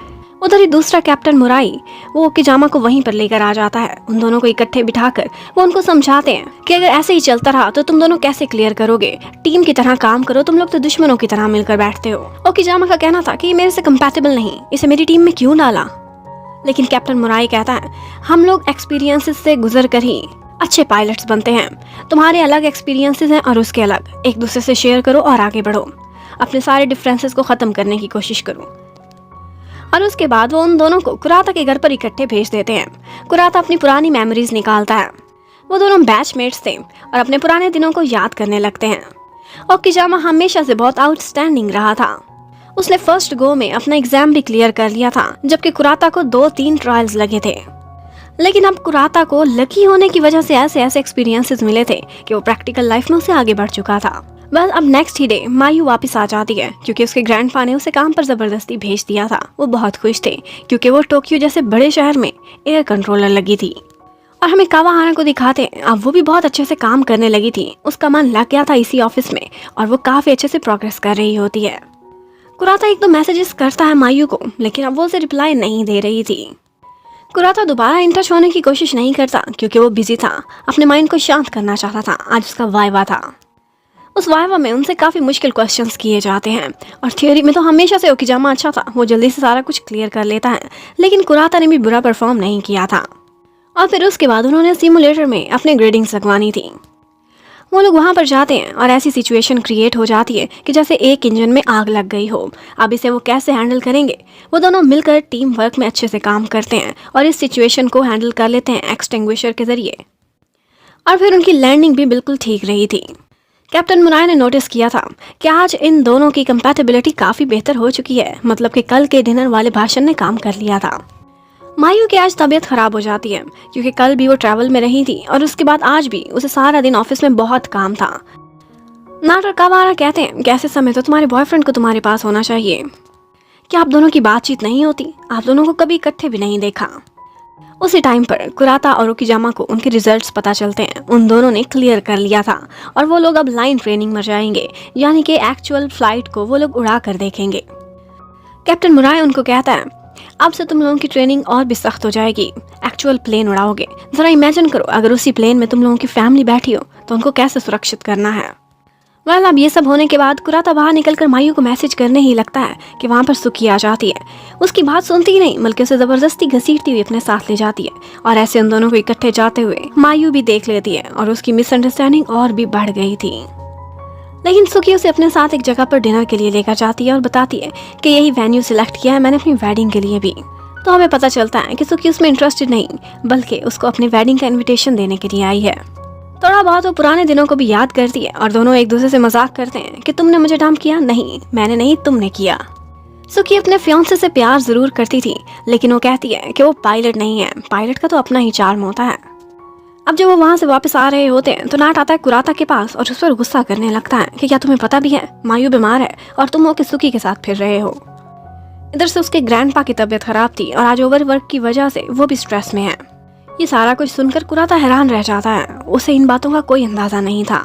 उधर ही दूसरा कैप्टन मुराई वो ओकिजामा को वहीं पर लेकर आ जाता है। उन दोनों को इकट्ठे बिठाकर वो उनको समझाते हैं कि अगर ऐसे ही चलता रहा तो तुम दोनों कैसे क्लियर करोगे, टीम की तरह काम करो, तुम लोग तो दुश्मनों की तरह मिलकर बैठते हो। ओकिजामा का कहना था कि ये मेरे से कंपैटिबल नहीं, इसे मेरी टीम में क्यों डाला। लेकिन कैप्टन मुराई कहता है हम लोग एक्सपीरियंसेस से गुजर कर ही अच्छे पायलट्स बनते हैं। तुम्हारे अलग एक्सपीरियंसेस हैं और उसके अलग, एक दूसरे से शेयर करो और आगे बढ़ो, अपने सारे डिफरेंसेस को ख़त्म करने की कोशिश करो। और उसके बाद वो उन दोनों को कुराता के घर पर इकट्ठे भेज देते हैं। कुराता अपनी पुरानी मेमोरीज निकालता है। वो दोनों बैचमेट्स थे और अपने पुराने दिनों को याद करने लगते हैं। ओकिजामा हमेशा से बहुत आउटस्टैंडिंग रहा था। उसने फर्स्ट गो में अपना एग्जाम भी क्लियर कर लिया था, जबकि कुराता को 2-3 ट्रायल्स लगे थे। लेकिन अब कुराता को लकी होने की वजह से ऐसे ऐसे एक्सपीरियंसेस मिले थे कि वो प्रैक्टिकल लाइफ में उससे आगे बढ़ चुका था। बस अब नेक्स्ट ही डे मायू वापस आ जाती है, क्योंकि उसके ग्रैंडपा ने उसे काम पर जबरदस्ती भेज दिया था। वो बहुत खुश थे क्योंकि वो टोक्यो जैसे बड़े शहर में एयर कंट्रोलर लगी थी। और हमें कावाहारा को दिखाते हैं, अब वो भी बहुत अच्छे से काम करने लगी थी। उसका मन लग गया था इसी ऑफिस में और वो काफी अच्छे से प्रोग्रेस कर रही होती है। कुराता एक दो मैसेजेस करता है मायू को, लेकिन अब वो उसे रिप्लाई नहीं दे रही थी। कुराता दोबारा इन टच होने की कोशिश नहीं करता क्योंकि वो बिजी था, अपने माइंड को शांत करना चाहता था। आज उसका वाइवा था। उस वाइवा में उनसे काफ़ी मुश्किल क्वेश्चंस किए जाते हैं और थियोरी में तो हमेशा से ओकिजामा अच्छा था, वो जल्दी से सारा कुछ क्लियर कर लेता है। लेकिन कुराता ने भी बुरा परफॉर्म नहीं किया था। और फिर उसके बाद उन्होंने सिमुलेटर में अपने ग्रेडिंग्स लगवानी थी। वो लोग वहाँ पर जाते हैं और ऐसी सिचुएशन क्रिएट हो जाती है कि जैसे एक इंजन में आग लग गई हो। अब इसे वो कैसे हैंडल करेंगे। वो दोनों मिलकर टीम वर्क में अच्छे से काम करते हैं और इस सिचुएशन को हैंडल कर लेते हैं एक्सटिंग्विशर के जरिए। और फिर उनकी लैंडिंग भी बिल्कुल ठीक रही थी। कैप्टन मुराई ने नोटिस किया था कि आज इन दोनों की कंपैटिबिलिटी काफ़ी बेहतर हो चुकी है, मतलब कि कल के डिनर वाले भाषण ने काम कर लिया था। मायू की आज तबीयत खराब हो जाती है क्योंकि कल भी वो ट्रैवल में रही थी और उसके बाद आज भी उसे सारा दिन ऑफिस में बहुत काम था। नाटर कावारा कहते हैं कि ऐसे समय तो तुम्हारे बॉयफ्रेंड को तुम्हारे पास होना चाहिए। क्या आप दोनों की बातचीत नहीं होती? आप दोनों को कभी इकट्ठे भी नहीं देखा। उसी टाइम पर कुराता और ओकिजामा को उनके रिजल्ट्स पता चलते हैं। उन दोनों ने क्लियर कर लिया था और वो लोग अब लाइन ट्रेनिंग में जाएंगे, यानी कि एक्चुअल फ्लाइट को वो लोग उड़ा कर देखेंगे। कैप्टन मुराई उनको कहता है अब से तुम लोगों की ट्रेनिंग और भी सख्त हो जाएगी, एक्चुअल प्लेन उड़ाओगे। ज़रा इमेजिन करो अगर उसी प्लेन में तुम लोगों की फैमिली बैठी हो तो उनको कैसे सुरक्षित करना है। वेल अब ये सब होने के बाद कुराता बाहर निकलकर मायू को मैसेज करने ही लगता है कि वहाँ पर सुकी आ जाती है। उसकी बात सुनती ही नहीं बल्कि उसे ज़बरदस्ती घसीटती हुई अपने साथ ले जाती है और ऐसे उन दोनों को इकट्ठे जाते हुए मायू भी देख लेती है और उसकी मिसअंडरस्टैंडिंग और भी बढ़ गई थी। लेकिन सुकी उसे अपने साथ एक जगह पर डिनर के लिए लेकर जाती है और बताती है कि यही वेन्यू सिलेक्ट किया है मैंने अपनी वेडिंग के लिए भी। तो हमें पता चलता है कि सुकी उसमें इंटरेस्टेड नहीं बल्कि उसको अपने वेडिंग का इनविटेशन देने के लिए आई है। थोड़ा बहुत वो पुराने दिनों को भी याद करती है और दोनों एक दूसरे से मजाक करते हैं कि तुमने मुझे डंप किया। नहीं, मैंने नहीं, तुमने किया। सुकी अपने फियांसे से प्यार जरूर करती थी, लेकिन वो कहती है कि वो पायलट नहीं है, पायलट का तो अपना ही चार्म होता है। अब जब वो वहाँ से वापस आ रहे होते हैं तो नाट आता है कुराता के पास और उस पर गुस्सा करने लगता है कि क्या तुम्हें पता भी है मायू बीमार है और तुम होके सुकी के साथ फिर रहे हो। इधर से उसके ग्रैंडपा की तबीयत खराब थी और आज ओवरवर्क की वजह से वो भी स्ट्रेस में है। ये सारा कुछ सुनकर कुराता हैरान रह जाता है। उसे इन बातों का कोई अंदाजा नहीं था।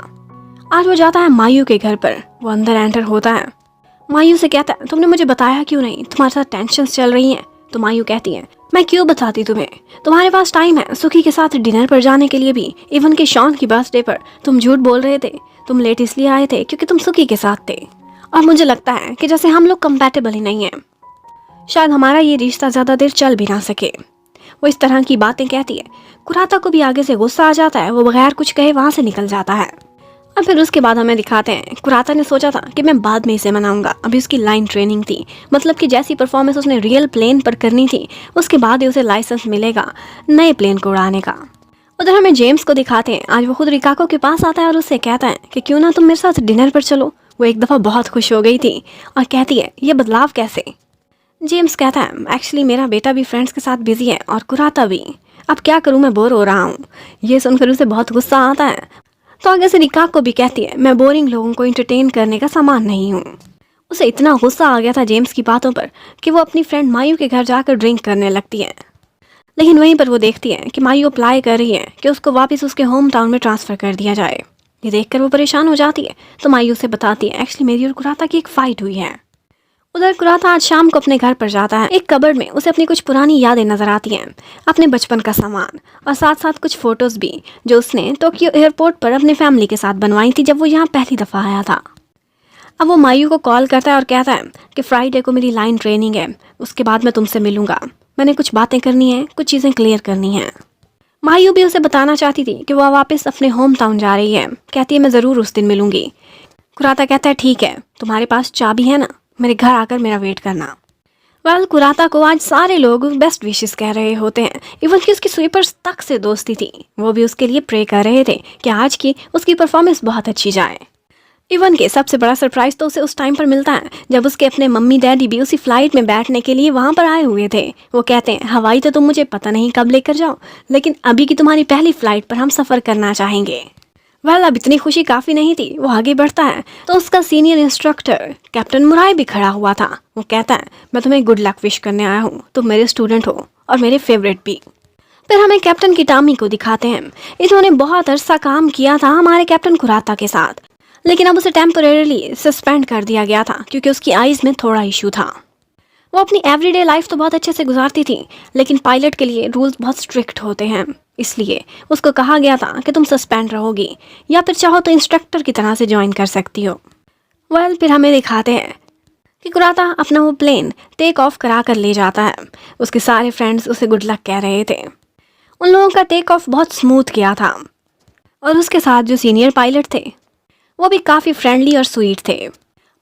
आज वो जाता है मायू के घर पर। वो अंदर एंटर होता है। मायू से कहता है, तुमने मुझे बताया क्यों नहीं? तुम्हारे साथ टेंशन चल रही हैं। तो मायू कहती है, मैं क्यों बताती तुम्हें? तुम्हारे पास टाइम है सुखी के साथ डिनर पर जाने के लिए भी। इवन के शॉन की बर्थडे पर तुम झूठ बोल रहे थे। तुम लेट इसलिए आए थे क्योंकि तुम सुखी के साथ थे। और मुझे लगता है कि जैसे हम लोग कंपैटिबल ही नहीं है। शायद हमारा ये रिश्ता ज्यादा देर चल भी ना सके। वो इस तरह की बातें कहती है। कुराता को भी आगे से गुस्सा आ जाता है। वो बगैर कुछ कहे वहां से निकल जाता है। और फिर उसके बाद हमें दिखाते हैं, कुराता ने सोचा था कि मैं बाद में इसे मनाऊंगा। अभी उसकी लाइन ट्रेनिंग थी, मतलब कि जैसी परफॉर्मेंस उसने रियल प्लेन पर करनी थी उसके बाद ही उसे लाइसेंस मिलेगा नए प्लेन को उड़ाने का। उधर हमें जेम्स को दिखाते हैं। आज वो खुद रिकाको के पास आता है और उससे कहता है कि क्यों ना तुम मेरे साथ डिनर पर चलो। वो एक दफ़ा बहुत खुश हो गई थी और कहती है, ये बदलाव कैसे? जेम्स कहता है, एक्चुअली मेरा बेटा भी फ्रेंड्स के साथ बिजी है और कुराता भी। अब क्या करूं, मैं बोर हो रहा हूं। ये सुनकर उसे बहुत गुस्सा आता है। तो आगे से रिकाको भी कहती है, मैं बोरिंग लोगों को इंटरटेन करने का सामान नहीं हूँ। उसे इतना गुस्सा आ गया था जेम्स की बातों पर कि वो अपनी फ्रेंड मायू के घर जाकर ड्रिंक करने लगती है। लेकिन वहीं पर वो देखती है कि मायू अप्लाई कर रही है कि उसको वापस उसके होम टाउन में ट्रांसफ़र कर दिया जाए। ये देखकर वो परेशान हो जाती है। तो मायू से बताती है, एक्चुअली मेरी और कुराता की एक फ़ाइट हुई है। उधर कुराता आज शाम को अपने घर पर जाता है। एक कबर्ड में उसे अपनी कुछ पुरानी यादें नजर आती हैं, अपने बचपन का सामान और साथ साथ कुछ फोटोज भी जो उसने टोक्यो एयरपोर्ट पर अपने फैमिली के साथ बनवाई थी जब वो यहाँ पहली दफ़ा आया था। अब वो मायू को कॉल करता है और कहता है कि फ्राइडे को मेरी लाइन ट्रेनिंग है, उसके बाद मैं तुमसे मिलूंगा। मैंने कुछ बातें करनी है, कुछ चीज़ें क्लियर करनी हैं। मायू भी उसे बताना चाहती थी कि वह वापस अपने होम टाउन जा रही है। कहती है, मैं ज़रूर उस दिन मिलूंगी। कुराता कहता है, ठीक है, तुम्हारे पास चाबी है ना, मेरे घर आकर मेरा वेट करना। वेल, कुराता को आज सारे लोग बेस्ट विशेस कह रहे होते हैं। इवन कि उसकी स्वीपर्स तक से दोस्ती थी, वो भी उसके लिए प्रे कर रहे थे कि आज की उसकी परफॉर्मेंस बहुत अच्छी जाए। इवन के सबसे बड़ा सरप्राइज तो उसे उस टाइम पर मिलता है जब उसके अपने मम्मी डैडी भी उसी फ्लाइट में बैठने के लिए वहाँ पर आए हुए थे। वो कहते हैं, हवाई तो तुम मुझे पता नहीं कब लेकर जाओ, लेकिन अभी की तुम्हारी पहली फ्लाइट पर हम सफ़र करना चाहेंगे। वेल, अब इतनी खुशी काफ़ी नहीं थी। वो आगे बढ़ता है तो उसका सीनियर इंस्ट्रक्टर कैप्टन मुराई भी खड़ा हुआ था। वो कहता है, मैं तुम्हें गुड लक विश करने आया हूँ, तुम मेरे स्टूडेंट हो और मेरे फेवरेट भी। फिर हमें कैप्टन किटामी को दिखाते हैं। इन्होंने बहुत अरसा काम किया था हमारे कैप्टन कुराता के साथ, लेकिन अब उसे टेम्परेरीली सस्पेंड कर दिया गया था क्योंकि उसकी आइज़ में थोड़ा इशू था। वो अपनी एवरीडे लाइफ तो बहुत अच्छे से गुजारती थी, लेकिन पायलट के लिए रूल्स बहुत स्ट्रिक्ट होते हैं, इसलिए उसको कहा गया था कि तुम सस्पेंड रहोगी या फिर चाहो तो इंस्ट्रक्टर की तरह से ज्वाइन कर सकती हो। वेल, फिर हमें दिखाते हैं कि कुराता अपना वो प्लेन टेक ऑफ करा कर ले जाता है। उसके सारे फ्रेंड्स उसे गुड लक कह रहे थे। उन लोगों का टेक ऑफ बहुत स्मूथ किया था और उसके साथ जो सीनियर पायलट थे वो भी काफ़ी फ्रेंडली और स्वीट थे।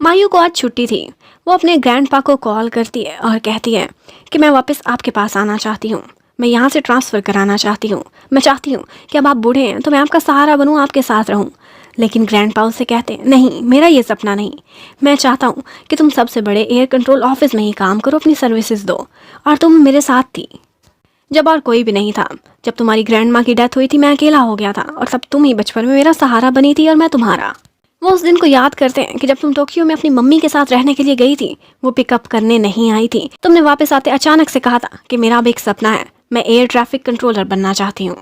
मायू को आज छुट्टी थी। वो अपने ग्रैंडपा को कॉल करती है और कहती है कि मैं वापस आपके पास आना चाहती हूँ, मैं यहाँ से ट्रांसफ़र कराना चाहती हूँ। मैं चाहती हूँ कि अब आप बूढ़े हैं तो मैं आपका सहारा बनूँ, आपके साथ रहूँ। लेकिन ग्रैंडपा उससे कहते हैं, नहीं, मेरा ये सपना नहीं। मैं चाहता हूँ कि तुम सबसे बड़े एयर कंट्रोल ऑफिस में ही काम करो, अपनी सर्विसेज दो। और तुम मेरे साथ थी जब और कोई भी नहीं था। जब तुम्हारी ग्रैंड माँ की डेथ हुई थी मैं अकेला हो गया था और तब तुम ही बचपन में मेरा सहारा बनी थी और मैं तुम्हारा। वो उस दिन को याद करते हैं कि जब तुम टोक्यो में अपनी मम्मी के साथ रहने के लिए गई थी, वो पिकअप करने नहीं आई थी। तुमने वापस आते अचानक से कहा था कि मेरा अब एक सपना है, मैं एयर ट्रैफिक कंट्रोलर बनना चाहती हूँ।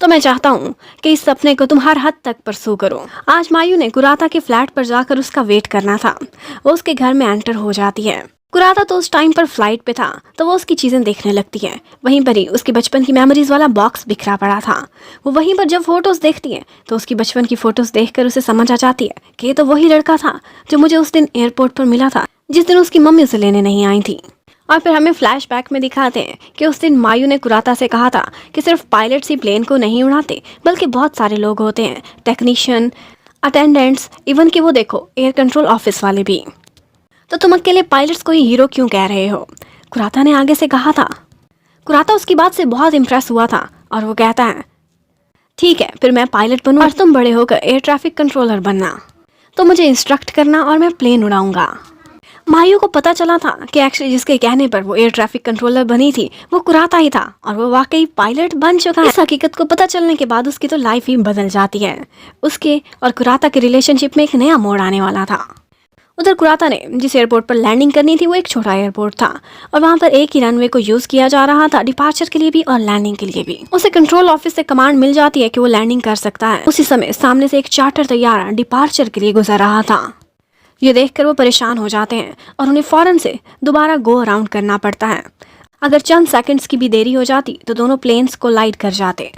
तो मैं चाहता हूँ कि इस सपने को तुम हर हद तक परसू करो। आज मायू ने कुराता के फ्लैट पर जाकर उसका वेट करना था। वो उसके घर में एंटर हो जाती है। कुराता तो उस टाइम पर फ्लाइट पे था तो वो उसकी चीज़ें देखने लगती है। वहीं पर ही उसकी बचपन की मेमोरीज वाला बॉक्स बिखरा पड़ा था। वो वहीं पर जब फोटोज़ देखती है तो उसकी बचपन की फ़ोटोज़ देखकर उसे समझ आ जाती है कि ये तो वही लड़का था जो मुझे उस दिन एयरपोर्ट पर मिला था जिस दिन उसकी मम्मी उसे लेने नहीं आई थी। और फिर हमें फ्लैशबैक में दिखाते हैं कि उस दिन मायू ने कुराता से कहा था कि सिर्फ पायलट्स ही प्लेन को नहीं उड़ाते बल्कि बहुत सारे लोग होते हैं, टेक्नीशियन, अटेंडेंट्स, इवन कि वो देखो एयर कंट्रोल ऑफिस वाले भी। तो तुम अकेले पायलट्स को ही हीरो क्यों कह रहे हो? कुराता ने आगे से कहा था। कुराता उसकी बात से बहुत इम्प्रेस हुआ था और वो कहता है, ठीक है, फिर मैं पायलट बनूँ और तुम बड़े होकर एयर ट्रैफिक कंट्रोलर बनना। तो मुझे इंस्ट्रक्ट करना और मैं प्लेन उड़ाऊंगा। मायू को पता चला था कि एक्चुअली जिसके कहने पर वो एयर ट्रैफिक कंट्रोलर बनी थी वो कुराता ही था और वो वाकई पायलट बन चुका है। इस हकीकत को पता चलने के बाद उसकी तो लाइफ ही बदल जाती है। उसके और कुराता के रिलेशनशिप में एक नया मोड़ आने वाला था। उधर कुराता ने जिस एयरपोर्ट पर लैंडिंग करनी थी वो एक छोटा एयरपोर्ट था और वहां पर एक ही रनवे को यूज किया जा रहा था डिपार्चर के लिए भी और लैंडिंग के लिए भी। उसे कंट्रोल ऑफिस से कमांड मिल जाती है कि वो लैंडिंग कर सकता है। उसी समय सामने से एक चार्टर तैयारा डिपार्चर के लिए गुजर रहा था। ये देखकर वो परेशान हो जाते हैं और उन्हें फौरन से दोबारा गो अराउंड करना पड़ता है। अगर चंद सेकंड्स की भी देरी हो जाती तो दोनों प्लेन्स कोलाइड कर जाते।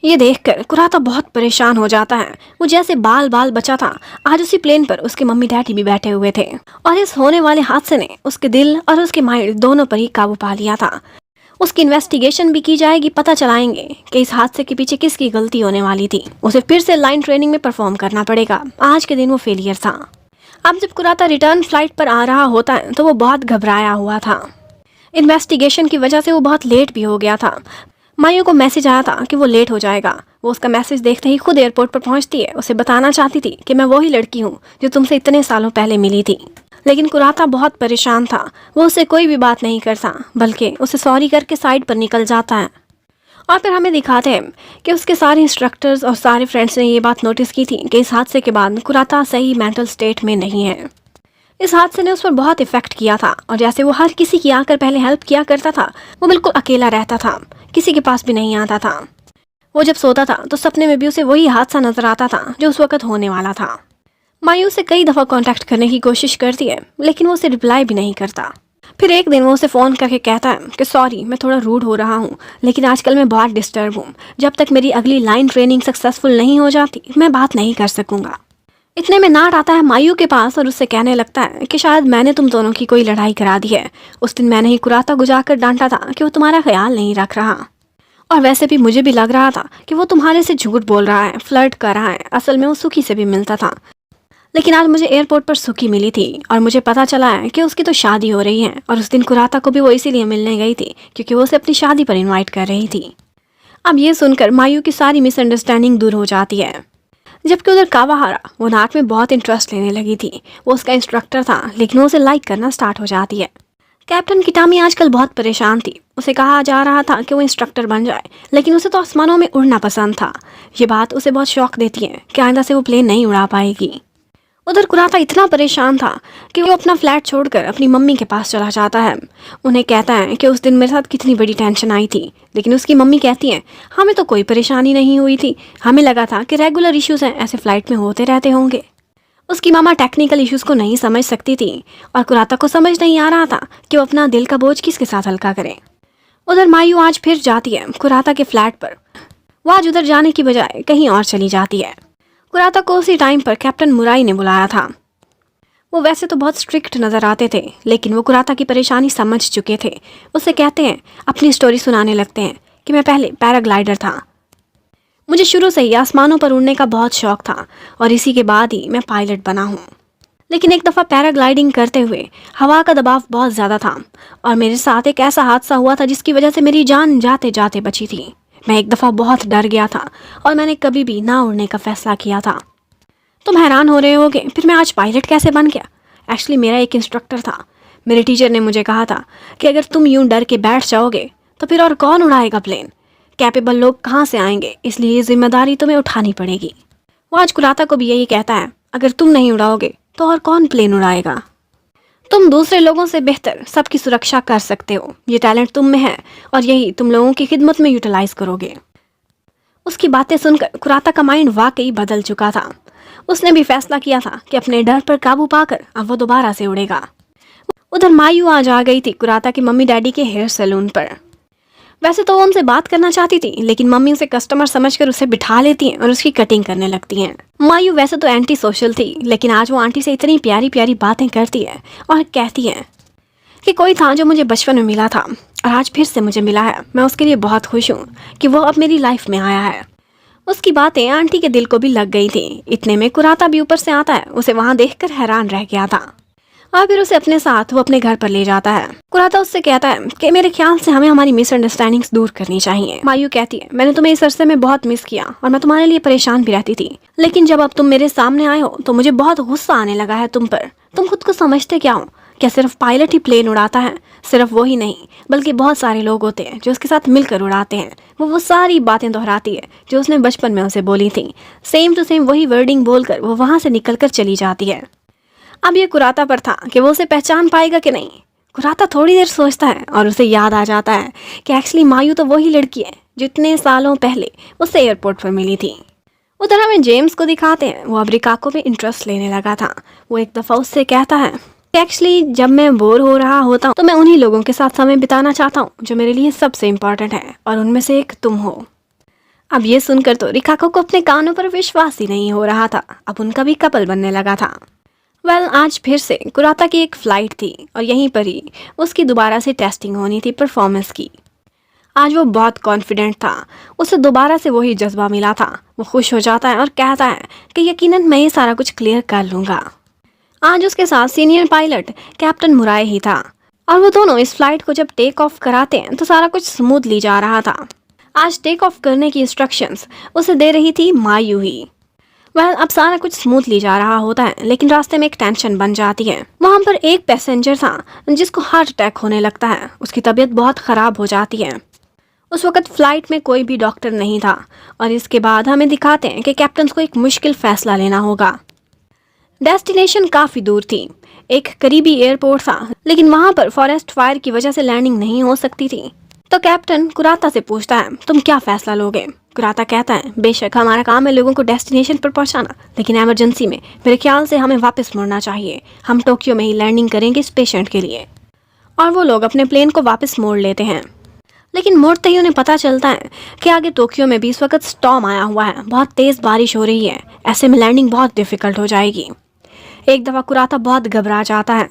ये देखकर कुराता बहुत परेशान हो जाता है। वो जैसे बाल बाल बचा था, आज उसी प्लेन पर उसके मम्मी डैडी भी बैठे हुए थे और इस होने वाले हादसे ने उसके दिल और उसके माइंड दोनों पर ही काबू पा लिया था। उसकी इन्वेस्टिगेशन भी की जाएगी, पता चलाएंगे कि इस हादसे के पीछे किसकी गलती होने वाली थी। उसे फिर से लाइन ट्रेनिंग में परफॉर्म करना पड़ेगा। आज के दिन वो फेलियर था। अब जब कुराता रिटर्न फ्लाइट पर आ रहा होता है तो वो बहुत घबराया हुआ था। इन्वेस्टिगेशन की वजह से वो बहुत लेट भी हो गया था। मायू को मैसेज आया था कि वो लेट हो जाएगा। वो उसका मैसेज देखते ही खुद एयरपोर्ट पर पहुंचती है। उसे बताना चाहती थी कि मैं वही लड़की हूँ जो तुमसे इतने सालों पहले मिली थी, लेकिन कुराता बहुत परेशान था। वो उससे कोई भी बात नहीं करता, बल्कि उसे सॉरी करके साइड पर निकल जाता है। और फिर हमें दिखाते हैं कि उसके सारे इंस्ट्रक्टर्स और सारे फ्रेंड्स ने ये बात नोटिस की थी कि इस हादसे के बाद कुराता सही मेंटल स्टेट में नहीं है। इस हादसे ने उस पर बहुत इफेक्ट किया था और जैसे वो हर किसी की आकर पहले हेल्प किया करता था, वो बिल्कुल अकेला रहता था, किसी के पास भी नहीं आता था। वो जब सोता था तो सपने में भी उसे वही हादसा नजर आता था जो उस वक्त होने वाला था। मायू से कई दफ़ा कांटेक्ट करने की कोशिश करती है, लेकिन वो उसे रिप्लाई भी नहीं करता। फिर एक दिन वो उसे फ़ोन करके कहता है कि सॉरी, मैं थोड़ा रूड हो रहा हूँ, लेकिन आजकल मैं बहुत डिस्टर्ब हूँ। जब तक मेरी अगली लाइन ट्रेनिंग सक्सेसफुल नहीं हो जाती मैं बात नहीं कर सकूँगा। इतने में नाट आता है मायू के पास और उससे कहने लगता है कि शायद मैंने तुम दोनों की कोई लड़ाई करा दी है। उस दिन मैंने ही कुराता गुजाकर डांटा था कि वो तुम्हारा ख्याल नहीं रख रहा, और वैसे भी मुझे भी लग रहा था कि वो तुम्हारे से झूठ बोल रहा है, फ्लर्ट कर रहा है। असल में वो सुखी से भी मिलता था, लेकिन आज मुझे एयरपोर्ट पर सुखी मिली थी और मुझे पता चला है कि उसकी तो शादी हो रही है। और उस दिन कुराता को भी वो इसीलिए मिलने गई थी क्योंकि वो उसे अपनी शादी पर इन्वाइट कर रही थी। अब ये सुनकर मायू की सारी मिसअंडरस्टैंडिंग दूर हो जाती है। जबकि उधर कावाहारा वो नाट में बहुत इंटरेस्ट लेने लगी थी। वो उसका इंस्ट्रक्टर था, लेकिन वो उसे लाइक करना स्टार्ट हो जाती है। कैप्टन किटामी आजकल बहुत परेशान थी। उसे कहा जा रहा था कि वो इंस्ट्रक्टर बन जाए, लेकिन उसे तो आसमानों में उड़ना पसंद था। ये बात उसे बहुत शौक देती है कि आइंदा से वो प्लेन नहीं उड़ा पाएगी। उधर कुराता इतना परेशान था कि वो अपना फ्लैट छोड़कर अपनी मम्मी के पास चला जाता है। उन्हें कहता है कि उस दिन मेरे साथ कितनी बड़ी टेंशन आई थी, लेकिन उसकी मम्मी कहती है हमें तो कोई परेशानी नहीं हुई थी, हमें लगा था कि रेगुलर इश्यूज हैं, ऐसे फ्लाइट में होते रहते होंगे। उसकी मामा टेक्निकल इश्यूज को नहीं समझ सकती थी और कुराता को समझ नहीं आ रहा था कि वो अपना दिल का बोझ किसके साथ हल्का करे। उधर मायू आज फिर जाती है कुराता के फ्लैट पर। वो आज उधर जाने की बजाय कहीं और चली जाती है। कुराता को उसी टाइम पर कैप्टन मुराई ने बुलाया था। वो वैसे तो बहुत स्ट्रिक्ट नज़र आते थे, लेकिन वो कुराता की परेशानी समझ चुके थे। उसे कहते हैं, अपनी स्टोरी सुनाने लगते हैं कि मैं पहले पैराग्लाइडर था। मुझे शुरू से ही आसमानों पर उड़ने का बहुत शौक था और इसी के बाद ही मैं पायलट बना हूँ। लेकिन एक दफ़ा पैराग्लाइडिंग करते हुए हवा का दबाव बहुत ज़्यादा था और मेरे साथ एक ऐसा हादसा हुआ था जिसकी वजह से मेरी जान जाते जाते बची थी। मैं एक दफ़ा बहुत डर गया था और मैंने कभी भी ना उड़ने का फैसला किया था। तुम हैरान हो रहे होगे फिर मैं आज पायलट कैसे बन गया। एक्चुअली मेरा एक इंस्ट्रक्टर था। मेरे टीचर ने मुझे कहा था कि अगर तुम यूं डर के बैठ जाओगे तो फिर और कौन उड़ाएगा प्लेन, कैपेबल लोग कहाँ से आएंगे, इसलिए ये जिम्मेदारी तुम्हें उठानी पड़ेगी। वो आज कुराता को भी यही कहता है, अगर तुम नहीं उड़ाओगे तो और कौन प्लेन उड़ाएगा। तुम दूसरे लोगों से बेहतर सबकी सुरक्षा कर सकते हो, ये टैलेंट तुम में है और यही तुम लोगों की खिदमत में यूटिलाइज करोगे। उसकी बातें सुनकर कुराता का माइंड वाकई बदल चुका था। उसने भी फैसला किया था कि अपने डर पर काबू पाकर अब वो दोबारा से उड़ेगा। उधर मायू आज आ गई थी कुराता की मम्मी डैडी के हेयर सैलून पर। वैसे तो वो उनसे बात करना चाहती थी, लेकिन मम्मी उसे कस्टमर समझकर उसे बिठा लेती हैं और उसकी कटिंग करने लगती हैं। मायू वैसे तो एंटी सोशल थी, लेकिन आज वो आंटी से इतनी प्यारी प्यारी बातें करती है और कहती है कि कोई था जो मुझे बचपन में मिला था और आज फिर से मुझे मिला है। मैं उसके लिए बहुत खुश हूँ कि वो अब मेरी लाइफ में आया है। उसकी बातें आंटी के दिल को भी लग गई थी। इतने में कुराता भी ऊपर से आता है। उसे वहाँ देखकर हैरान रह गया था और फिर उसे अपने साथ वो अपने घर पर ले जाता है। कुराता उससे कहता है कि मेरे ख्याल से हमें हमारी मिसअंडरस्टैंडिंग्स दूर करनी चाहिए। मायू कहती है, मैंने तुम्हें इस अरसे में बहुत मिस किया और मैं तुम्हारे लिए परेशान भी रहती थी, लेकिन जब अब तुम मेरे सामने आए हो तो मुझे बहुत गुस्सा आने लगा है तुम पर। तुम खुद को समझते क्या हो? क्या सिर्फ पायलट ही प्लेन उड़ाता है? सिर्फ वो ही नहीं, बल्कि बहुत सारे लोग होते हैं जो उसके साथ मिलकर उड़ाते हैं। वो सारी बातें दोहराती है जो उसने बचपन में उसे बोली थी। सेम टू सेम वही वर्डिंग बोलकर वो वहाँ से निकलकर चली जाती है। अब ये कुराता पर था कि वो उसे पहचान पाएगा कि नहीं। कुराता थोड़ी देर सोचता है और उसे याद आ जाता है कि एक्चुअली मायू तो वही लड़की है जो इतने सालों पहले उसे एयरपोर्ट पर मिली थी। उधर हमें जेम्स को दिखाते हैं, वो अब रिकाको में इंटरेस्ट लेने लगा था। वो एक दफ़ा उससे कहता है कि एक्चुअली जब मैं बोर हो रहा होता हूँ तो मैं उन्हीं लोगों के साथ समय बिताना चाहता हूँ जो मेरे लिए सबसे इम्पॉर्टेंट है, और उनमें से एक तुम हो। अब ये सुनकर तो रिकाको को अपने कानों पर विश्वास ही नहीं हो रहा था। अब उनका भी कपल बनने लगा था। आज फिर से कुराता की एक फ़्लाइट थी और यहीं पर ही उसकी दोबारा से टेस्टिंग होनी थी परफॉर्मेंस की। आज वो बहुत कॉन्फिडेंट था। उसे दोबारा से वही जज्बा मिला था। वो खुश हो जाता है और कहता है कि यकीनन मैं ये सारा कुछ क्लियर कर लूँगा। आज उसके साथ सीनियर पायलट कैप्टन मुराए ही था और वो दोनों इस फ्लाइट को जब टेक ऑफ कराते हैं तो सारा कुछ स्मूथली जा रहा था। आज टेक ऑफ करने की इंस्ट्रक्शंस उसे दे रही थी मायू ही। अब सारा कुछ स्मूथली जा रहा होता है, लेकिन रास्ते में एक टेंशन बन जाती है। वहाँ पर एक पैसेंजर था जिसको हार्ट अटैक होने लगता है। उसकी तबीयत बहुत ख़राब हो जाती है। उस वक्त फ़्लाइट में कोई भी डॉक्टर नहीं था और इसके बाद हमें दिखाते हैं कि कैप्टन को एक मुश्किल फ़ैसला लेना होगा। डेस्टिनेशन काफ़ी दूर थी, एक करीबी एयरपोर्ट था, लेकिन वहाँ पर फॉरेस्ट फायर की वजह से लैंडिंग नहीं हो सकती थी। तो कैप्टन कुराता से पूछता है, तुम क्या फ़ैसला लोगे? कुराता कहता है, बेशक हमारा काम है लोगों को डेस्टिनेशन पर पहुंचाना, लेकिन इमरजेंसी में मेरे ख्याल से हमें वापस मुड़ना चाहिए। हम टोक्यो में ही लैंडिंग करेंगे इस पेशेंट के लिए। और वो लोग अपने प्लेन को वापस मोड़ लेते हैं, लेकिन मोड़ते ही उन्हें पता चलता है कि आगे टोक्यो में भी इस वक्त स्टॉर्म आया हुआ है, बहुत तेज़ बारिश हो रही है। ऐसे में लैंडिंग बहुत डिफ़िकल्ट हो जाएगी। एक दफ़ा कुराता बहुत घबरा जाता है,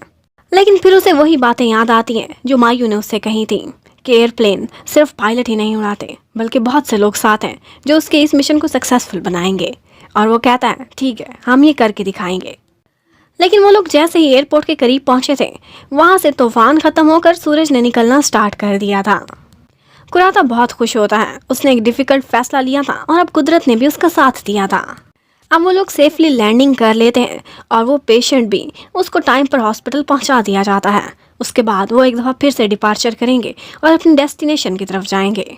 लेकिन फिर उसे वही बातें याद आती हैं जो मायू ने उससे कही थी कि एयरप्लेन सिर्फ पायलट ही नहीं उड़ाते, बल्कि बहुत से लोग साथ हैं जो उसके इस मिशन को सक्सेसफुल बनाएंगे। और वो कहता है, ठीक है, हम ये करके दिखाएंगे। लेकिन वो लोग जैसे ही एयरपोर्ट के करीब पहुंचे थे, वहाँ से तूफान ख़त्म होकर सूरज ने निकलना स्टार्ट कर दिया था। कुराता बहुत खुश होता है। उसने एक डिफ़िकल्ट फैसला लिया था और अब कुदरत ने भी उसका साथ दिया था। अब वो लोग सेफली लैंडिंग कर लेते हैं और वो पेशेंट भी उसको टाइम पर हॉस्पिटल पहुंचा दिया जाता है। उसके बाद वो एक दफ़ा फिर से डिपार्चर करेंगे और अपनी डेस्टिनेशन की तरफ जाएंगे।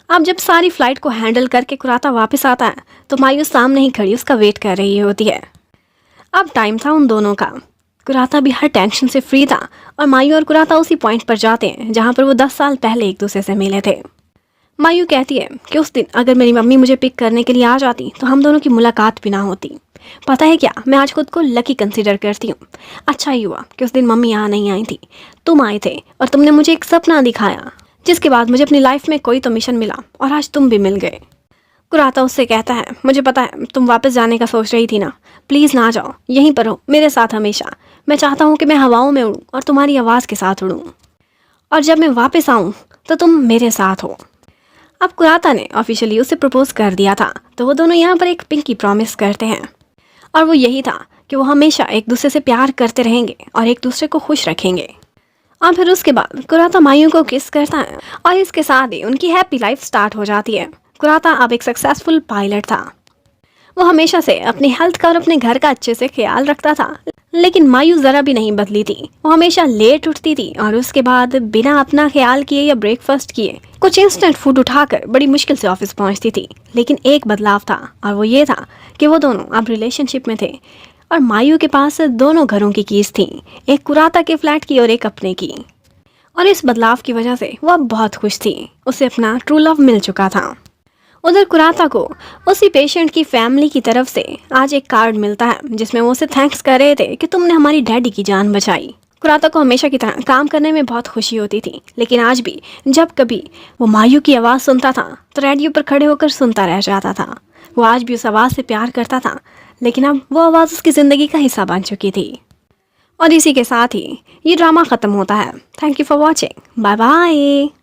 अब जब सारी फ़्लाइट को हैंडल करके कुराता वापस आता है तो मायू सामने ही खड़ी उसका वेट कर रही होती है। अब टाइम था उन दोनों का। कुराता भी हर टेंशन से फ्री था और मायू और कुराता उसी पॉइंट पर जाते हैं जहाँ पर वो 10 साल पहले एक दूसरे से मिले थे। मायू कहती है कि उस दिन अगर मेरी मम्मी मुझे पिक करने के लिए आ जाती तो हम दोनों की मुलाकात भी ना होती। पता है क्या, मैं आज खुद को लकी कंसीडर करती हूँ। अच्छा ही हुआ कि उस दिन मम्मी यहाँ नहीं आई थी, तुम आए थे और तुमने मुझे एक सपना दिखाया, जिसके बाद मुझे अपनी लाइफ में कोई तो मिशन मिला और आज तुम भी मिल गए। कुराता उससे कहता है, मुझे पता है तुम वापस जाने का सोच रही थी ना, प्लीज़ ना जाओ, यहीं पर हो मेरे साथ हमेशा। मैं चाहता हूँ कि मैं हवाओं में उड़ूँ और तुम्हारी आवाज़ के साथ उड़ूँ, और जब मैं वापस आऊँ तो तुम मेरे साथ हो। अब कुराता ने ऑफिशियली उसे प्रपोज कर दिया था, तो वो दोनों यहाँ पर एक पिंकी प्रॉमिस करते हैं, और वो यही था कि वो हमेशा एक दूसरे से प्यार करते रहेंगे और एक दूसरे को खुश रखेंगे। और फिर उसके बाद कुराता मायू को किस करता है और इसके साथ ही उनकी हैप्पी लाइफ स्टार्ट हो जाती है। कुराता अब एक सक्सेसफुल पायलट था। वो हमेशा से अपनी हेल्थ का और अपने घर का अच्छे से ख्याल रखता था, लेकिन मायू ज़रा भी नहीं बदली थी। वो हमेशा लेट उठती थी और उसके बाद बिना अपना ख्याल किए या ब्रेकफास्ट किए कुछ इंस्टेंट फूड उठाकर बड़ी मुश्किल से ऑफिस पहुंचती थी। लेकिन एक बदलाव था और वो ये था कि वो दोनों अब रिलेशनशिप में थे और मायू के पास दोनों घरों की कीज़ थी, एक कुराता के फ्लैट की और एक अपने की। और इस बदलाव की वजह से वो अब बहुत खुश थी। उसे अपना ट्रू लव मिल चुका था। उधर कुराता को उसी पेशेंट की फैमिली की तरफ से आज एक कार्ड मिलता है जिसमें वो उसे थैंक्स कर रहे थे कि तुमने हमारी डैडी की जान बचाई। कुराता को हमेशा की तरह काम करने में बहुत खुशी होती थी, लेकिन आज भी जब कभी वो मायू की आवाज़ सुनता था तो रेडियो पर खड़े होकर सुनता रह जाता था। वो आज भी उस आवाज़ से प्यार करता था, लेकिन अब वो आवाज़ उसकी ज़िंदगी का हिस्सा बन चुकी थी। और इसी के साथ ही ये ड्रामा ख़त्म होता है। Thank you for watching. Bye bye.